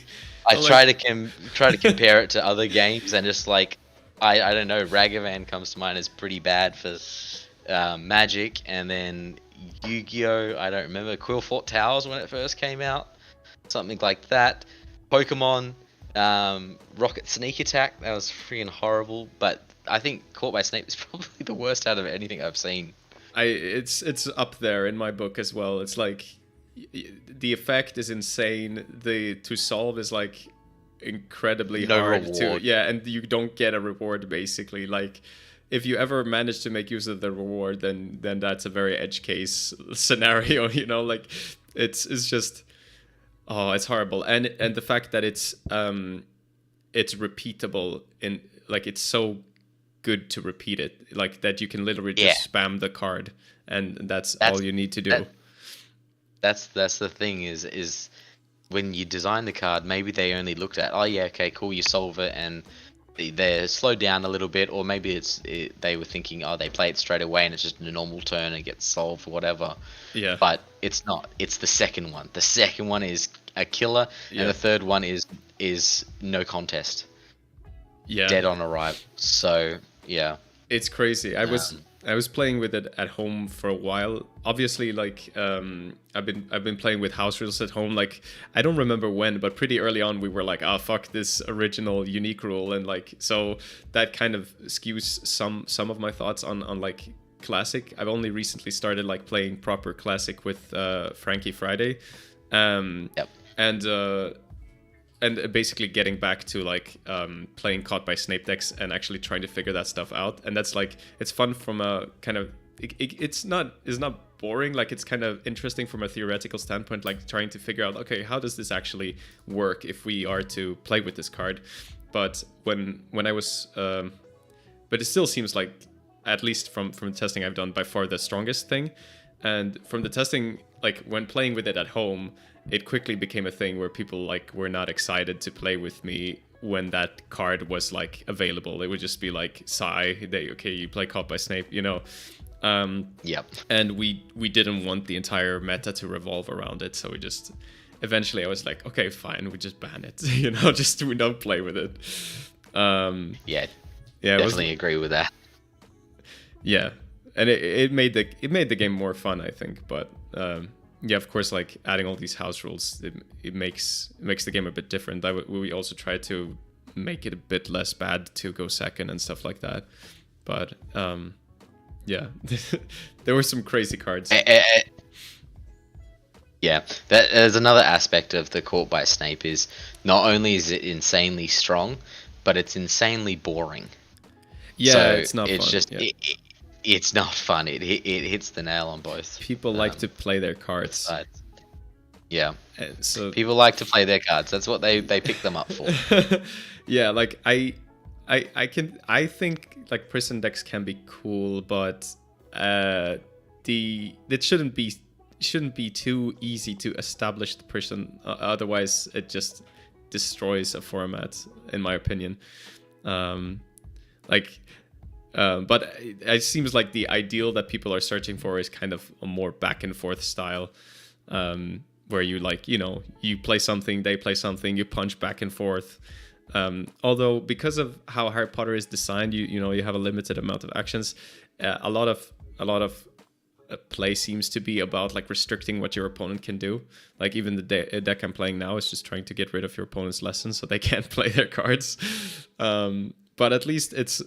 I But, try like, to try to compare it to other games, and just like I don't know, Ragavan comes to mind as pretty bad for Magic, and then Yu-Gi-Oh! I don't remember Quillfort Towers when it first came out, something like that. Pokemon, Rocket Sneak Attack, that was freaking horrible. But I think Caught by Snape is probably the worst out of anything I've seen. it's up there in my book as well. It's like the effect is insane. The to solve is like incredibly No hard to, reward. yeah, and you don't get a reward basically. Like if you ever manage to make use of the reward, then that's a very edge case scenario. Like it's just, oh, it's horrible. And the fact that it's repeatable in, like, it's so good to repeat it, like that you can literally Yeah, just spam the card and that's all that's you need to do. that. That's the thing is when you design the card, maybe they only looked at, oh yeah, okay, cool, you solve it, and they're slowed down a little bit, or maybe they were thinking, oh, they play it straight away and it's just a normal turn and gets solved or whatever. Yeah. But it's not. It's the second one. The second one is a killer, Yeah. and the third one is no contest, Yeah. dead on arrival. So yeah. It's crazy. Um, I was playing with it at home for a while. Obviously, like I've been playing with house rules at home. Like I don't remember when, but pretty early on we were like, "Ah, fuck this original unique rule," and like so that kind of skews some of my thoughts on like classic. I've only recently started like playing proper classic with Frankie Friday, yep. and basically getting back to like playing Caught by Snape decks and actually trying to figure that stuff out. And that's like, it's fun from a kind of it's not boring, like it's kind of interesting from a theoretical standpoint, like trying to figure out, okay, how does this actually work if we are to play with this card. But when I was but it still seems like, at least from testing I've done, by far the strongest thing. And from the testing, like when playing with it at home, it quickly became a thing where people like were not excited to play with me when that card was like available. It would just be like, sigh, okay, you play Caught by Snape. Yep. And we didn't want the entire meta to revolve around it, so we just eventually I was like, okay, fine, we just ban it. Just we don't play with it. Yeah. Yeah, it was, Definitely agree with that. yeah, and it made the game more fun, I think. But yeah, of course, like adding all these house rules, it makes the game a bit different. We also try to make it a bit less bad to go second and stuff like that. But yeah, there were some crazy cards. Yeah, there's another aspect of the Caught by Snape is not only is it insanely strong, but it's insanely boring. Yeah, So it's not it's fun. just Yeah. it's not fun. It hits the nail on both People like to play their cards. sides. Yeah, And so people like to play their cards. That's what they pick them up for. yeah, like I think like prison decks can be cool, but it shouldn't be too easy to establish the prison. Otherwise, it just destroys a format, in my opinion. Like But it seems like the ideal that people are searching for is kind of a more back and forth style, where you you play something, they play something, you punch back and forth. Although because of how Harry Potter is designed, you have a limited amount of actions. A lot of play seems to be about like restricting what your opponent can do. Like even the deck I'm playing now is just trying to get rid of your opponent's lessons so they can't play their cards. But at least it's,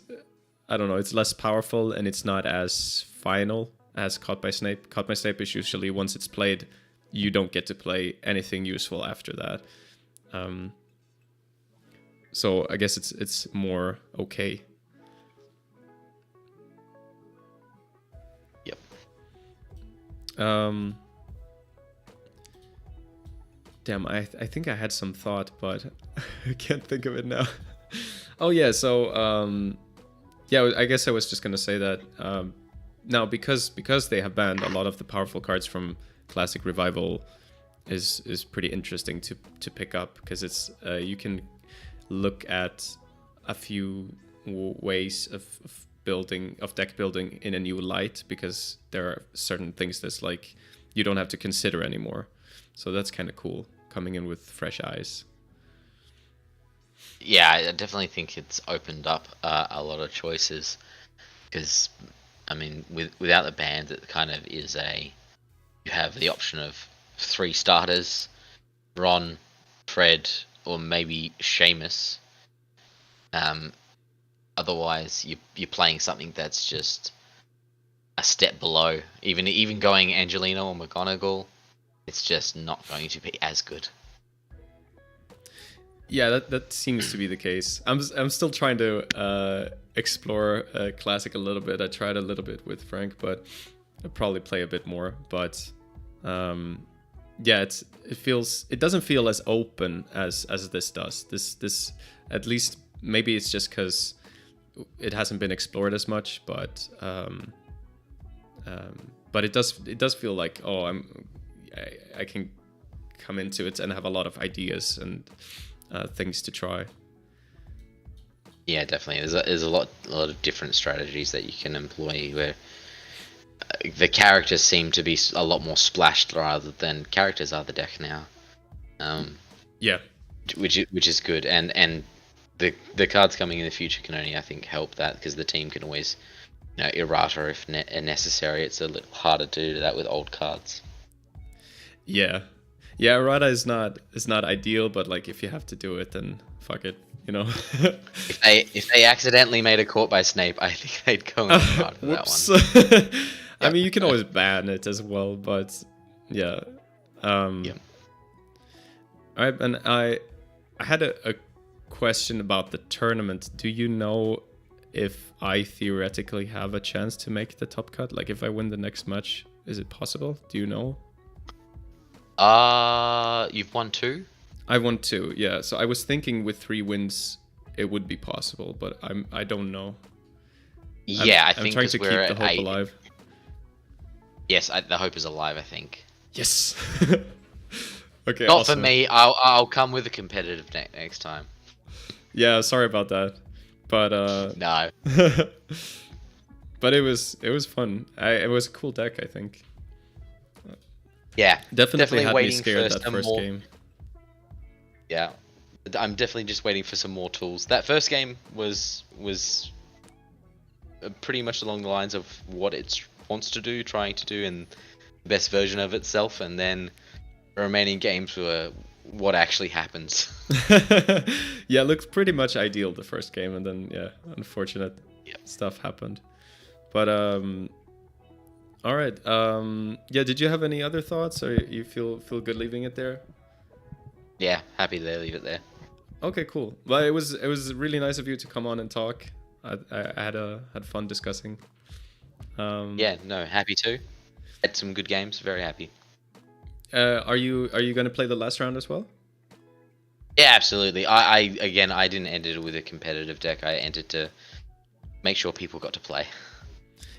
I don't know, it's less powerful and it's not as final as Caught by Snape. Caught by Snape is usually once it's played, you don't get to play anything useful after that. So I guess it's more okay. Yep. Damn, I think I had some thought, but I can't think of it now. Oh yeah, so yeah, I guess I was just gonna say that now because they have banned a lot of the powerful cards from Classic Revival is pretty interesting to pick up, because it's you can look at a few ways of deck building in a new light, because there are certain things that's like you don't have to consider anymore. So that's kind of cool, coming in with fresh eyes. Yeah, I definitely think it's opened up a lot of choices, because I mean, without the band, it kind of is you have the option of 3 starters, Ron, Fred, or maybe Seamus. Otherwise, you're playing something that's just a step below. Even going Angelina or McGonagall, it's just not going to be as good. Yeah, that seems to be the case. I'm still trying to explore Classic a little bit. I tried a little bit with Frank, but I'll probably play a bit more. But yeah, it doesn't feel as open as this does. This at least, maybe it's just because it hasn't been explored as much, but it does feel like, oh, I can come into it and have a lot of ideas and things to try. Yeah, definitely. There's a lot of different strategies that you can employ, where the characters seem to be a lot more splashed rather than characters are the deck now. Yeah, which is good, and the cards coming in the future can only, I think, help that, because the team can always, errata if necessary. It's a little harder to do that with old cards. Yeah, errata is not ideal, but like if you have to do it, then fuck it, If they accidentally made a Caught by Snape, I think they'd go in errata for that one. I mean, you can always ban it as well, but yeah. Yep. All right, and I had a question about the tournament. Do you know if I theoretically have a chance to make the top cut? Like, if I win the next match, is it possible? Do you know? You've won 2? I won 2, yeah. So I was thinking with 3 wins, it would be possible, but I don't know. Yeah, I think I'm trying to keep the hope alive. Yes, the hope is alive, I think. Yes. Okay. Not awesome. for me. I'll come with a competitive deck next time. Yeah, sorry about that, but no. But it was fun. It was a cool deck, I think. Yeah, definitely had me scared that first game. Yeah, I'm definitely just waiting for some more tools. That first game was pretty much along the lines of what it wants to do, trying to do, and the best version of itself, and then the remaining games were what actually happens. Yeah, it looked pretty much ideal the first game, and then unfortunate stuff happened. But all right. Yeah, did you have any other thoughts, or you feel good leaving it there? Yeah, happy to leave it there. Okay, cool. Well, it was really nice of you to come on and talk. I had fun discussing. Yeah, no, happy to. Had some good games. Very happy. Are you going to play the last round as well? Yeah, absolutely. I didn't enter with a competitive deck. I entered to make sure people got to play.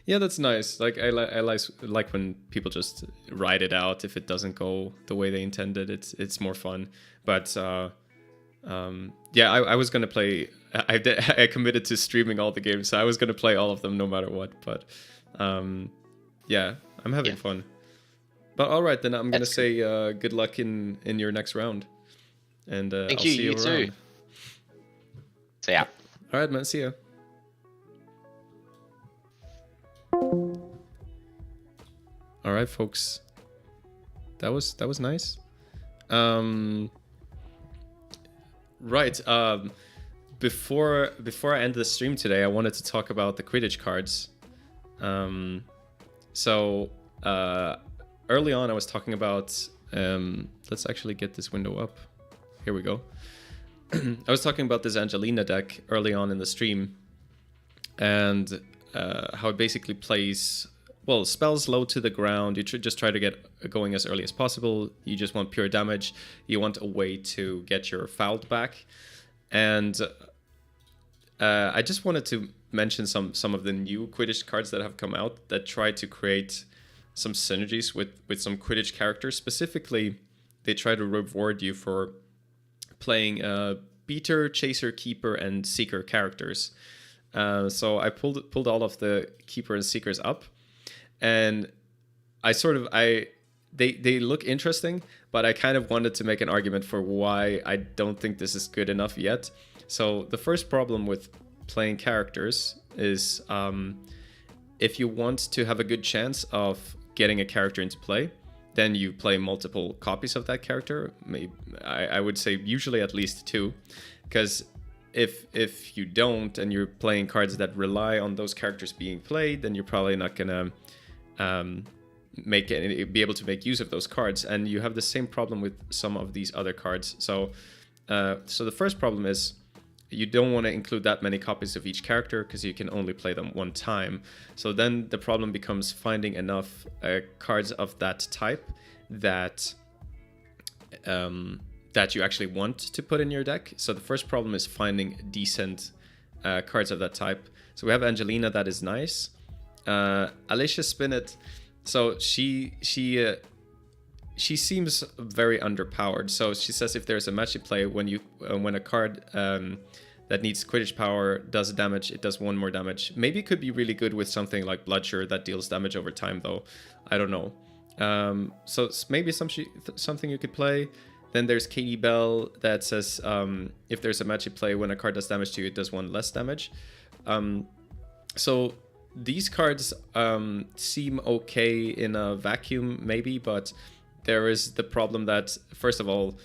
Yeah, that's nice. Like I like when people just ride it out. If it doesn't go the way they intended, it's more fun. But Yeah, I was gonna play. I committed to streaming all the games, so I was gonna play all of them no matter what. But yeah, I'm having fun. But all right, then I'm gonna say good luck in your next round, and I'll see you around. Too. See ya. All right, man. See ya. All right, folks. That was nice. Right. Before I end the stream today, I wanted to talk about the Quidditch cards. So early on, I was talking about. Let's actually get this window up. Here we go. I was talking about this Angelina deck early on in the stream, and how it basically plays. Well, spells low to the ground. You just try to get going as early as possible. You just want pure damage. You want a way to get your fouled back. And I just wanted to mention some of the new Quidditch cards that have come out that try to create some synergies with some Quidditch characters. Specifically, they try to reward you for playing beater, chaser, keeper, and seeker characters. So I pulled all of the keeper and seekers up. And they look interesting, but I kind of wanted to make an argument for why I don't think this is good enough yet. So the first problem with playing characters is if you want to have a good chance of getting a character into play, then you play multiple copies of that character. Maybe, I would say usually at least 2, because if you don't and you're playing cards that rely on those characters being played, then you're probably not gonna be able to make use of those cards, and you have the same problem with some of these other cards. So the first problem is you don't want to include that many copies of each character because you can only play them one time. So then the problem becomes finding enough cards of that type that you actually want to put in your deck. So the first problem is finding decent cards of that type. So we have Angelina, that is nice. Alicia Spinnet, so she seems very underpowered. So she says if there's a match in play, when a card that needs Quidditch power does damage, it does 1 more damage. Maybe it could be really good with something like Bloodsher that deals damage over time, though. I don't know. So maybe something you could play. Then there's Katie Bell that says if there's a match in play, when a card does damage to you, it does 1 less damage. So these cards seem okay in a vacuum, maybe, but there is the problem that, first of all,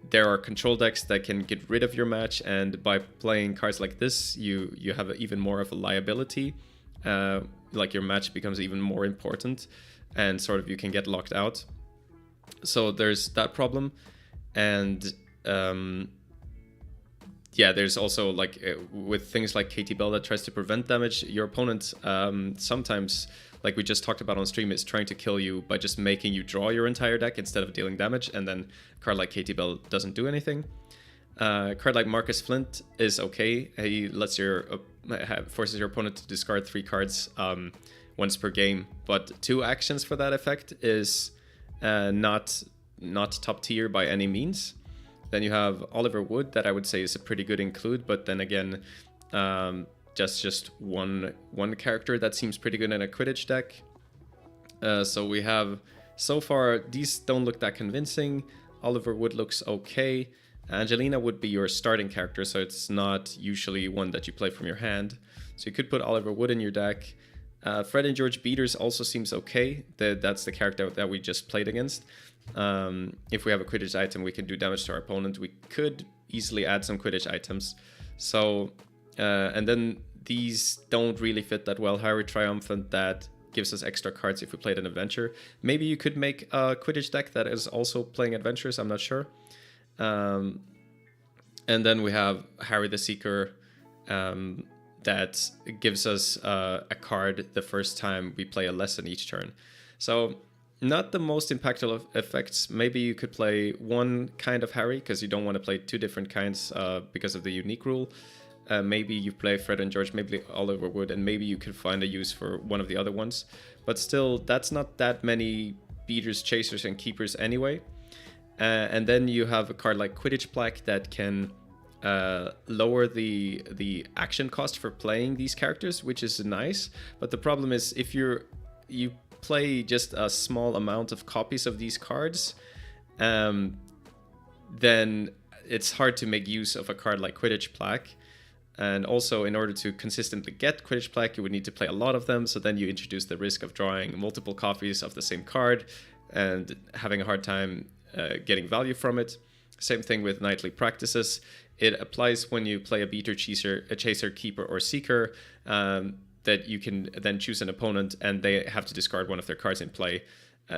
there are control decks that can get rid of your match, and by playing cards like this, you have even more of a liability. Like your match becomes even more important, and sort of you can get locked out. So there's that problem, and yeah, there's also like with things like Katie Bell that tries to prevent damage, your opponent sometimes, like we just talked about on stream, is trying to kill you by just making you draw your entire deck instead of dealing damage, and then a card like Katie Bell doesn't do anything. A card like Marcus Flint is okay. He lets forces your opponent to discard 3 cards once per game, but 2 actions for that effect is not top tier by any means. Then you have Oliver Wood, that I would say is a pretty good include, but then again, just one character that seems pretty good in a Quidditch deck. So we have, so far, these don't look that convincing. Oliver Wood looks okay. Angelina would be your starting character, so it's not usually one that you play from your hand. So you could put Oliver Wood in your deck. Fred and George Beaters also seems okay. That's the character that we just played against. If we have a Quidditch item, we can do damage to our opponent. We could easily add some Quidditch items. So, and then these don't really fit that well. Harry Triumphant, that gives us extra cards if we played an adventure. Maybe you could make a Quidditch deck that is also playing adventures, I'm not sure. And then we have Harry the Seeker, that gives us a card the first time we play a lesson each turn. So not the most impactful of effects. Maybe you could play one kind of Harry because you don't want to play 2 different kinds because of the unique rule. Maybe you play Fred and George, maybe Oliver Wood, and maybe you could find a use for one of the other ones. But still, that's not that many beaters, chasers, and keepers anyway. And then you have a card like Quidditch Plaque that can lower the action cost for playing these characters, which is nice. But the problem is if you play just a small amount of copies of these cards, then it's hard to make use of a card like Quidditch Plaque. And also, in order to consistently get Quidditch Plaque, you would need to play a lot of them. So then you introduce the risk of drawing multiple copies of the same card and having a hard time getting value from it. Same thing with nightly practices. It applies when you play a beater, chaser, keeper, or seeker, that you can then choose an opponent and they have to discard one of their cards in play.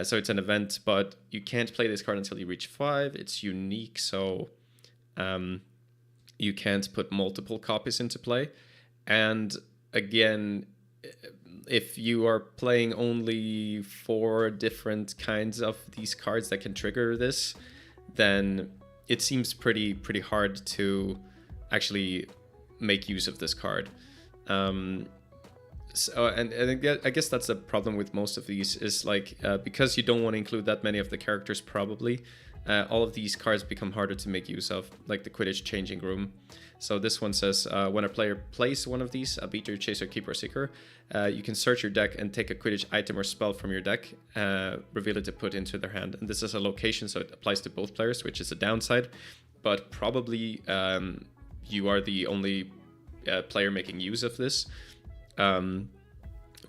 So it's an event, but you can't play this card until you reach 5. It's unique, so you can't put multiple copies into play. And again, if you are playing only 4 different kinds of these cards that can trigger this, then it seems pretty hard to actually make use of this card. So, and I guess that's the problem with most of these is like, because you don't want to include that many of the characters probably, all of these cards become harder to make use of, like the Quidditch Changing Room. So this one says, when a player plays one of these, a beater, chaser, keeper, or seeker, you can search your deck and take a Quidditch item or spell from your deck, reveal it to put into their hand. And this is a location, so it applies to both players, which is a downside. But probably you are the only player making use of this.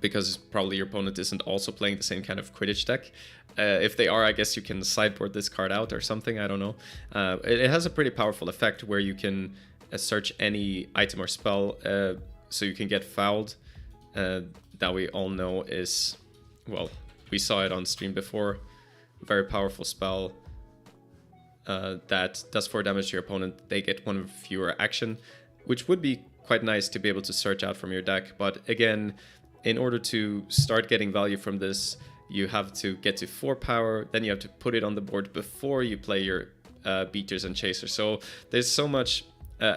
Because probably your opponent isn't also playing the same kind of Quidditch deck. If they are, I guess you can sideboard this card out or something, I don't know. It has a pretty powerful effect where you can search any item or spell, so you can get fouled. That we all know is, well, we saw it on stream before. Very powerful spell that does 4 damage to your opponent. They get 1 fewer action, which would be quite nice to be able to search out from your deck. But again, in order to start getting value from this, you have to get to 4 power, then you have to put it on the board before you play your beaters and chasers. So there's so much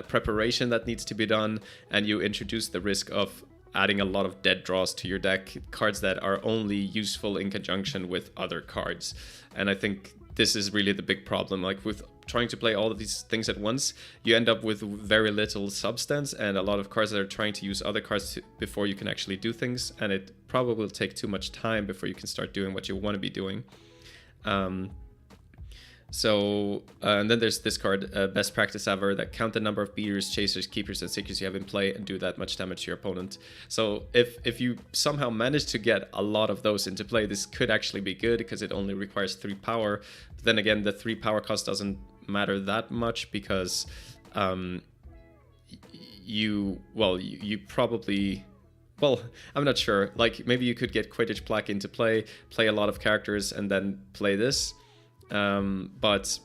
preparation that needs to be done, and you introduce the risk of adding a lot of dead draws to your deck, cards that are only useful in conjunction with other cards. And I think this is really the big problem. Like with trying to play all of these things at once, you end up with very little substance and a lot of cards that are trying to use other cards before you can actually do things, and it probably will take too much time before you can start doing what you want to be doing. And then there's this card, Best Practice Ever, that count the number of beaters, chasers, keepers, and seekers you have in play and do that much damage to your opponent. So if you somehow manage to get a lot of those into play, this could actually be good because it only requires 3 power. But then again, the 3 power cost doesn't matter that much because you probably... Well, I'm not sure. Like, maybe you could get Quidditch Plaque into play a lot of characters, and then play this. There's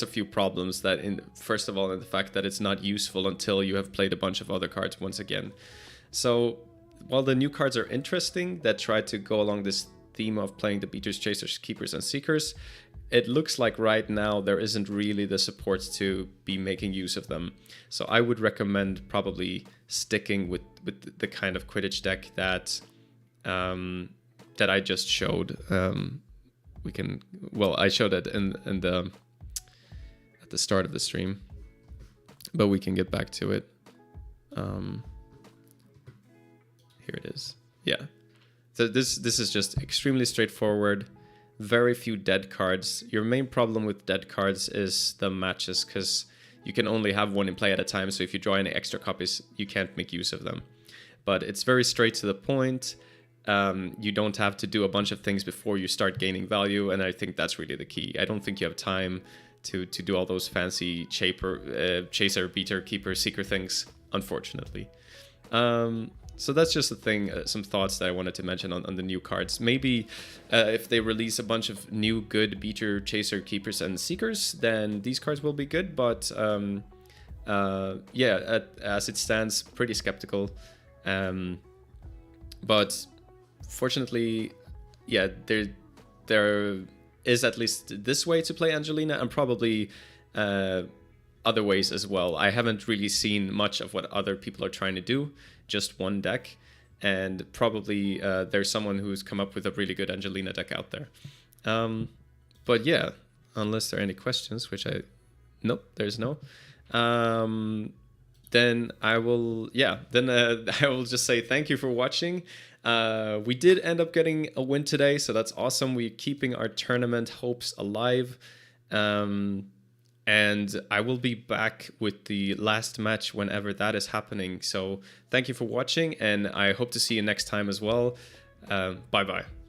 a few problems that first of all, in the fact that it's not useful until you have played a bunch of other cards once again. So while the new cards are interesting that try to go along this theme of playing the beaters, chasers, keepers, and seekers, it looks like right now there isn't really the support to be making use of them. So I would recommend probably sticking with the kind of Quidditch deck that I just showed. I showed it at the start of the stream, but we can get back to it. Here it is. Yeah. So this is just extremely straightforward. Very few dead cards. Your main problem with dead cards is the matches, because you can only have 1 in play at a time. So if you draw any extra copies, you can't make use of them. But it's very straight to the point. You don't have to do a bunch of things before you start gaining value, and I think that's really the key. I don't think you have time to do all those fancy chaser, beater, keeper, seeker things, unfortunately. So that's just a thing, some thoughts that I wanted to mention on the new cards. Maybe if they release a bunch of new good beater, chaser, keepers, and seekers, then these cards will be good, but as it stands, pretty skeptical. But fortunately, there is at least this way to play Angelina, and probably other ways as well. I haven't really seen much of what other people are trying to do, just one deck, and probably there's someone who's come up with a really good Angelina deck out there. But yeah, unless there are any questions, which nope, there's no. Then I will, I will just say thank you for watching. We did end up getting a win today, so that's awesome. We're keeping our tournament hopes alive. And I will be back with the last match whenever that is happening. So thank you for watching, and I hope to see you next time as well. Bye-bye.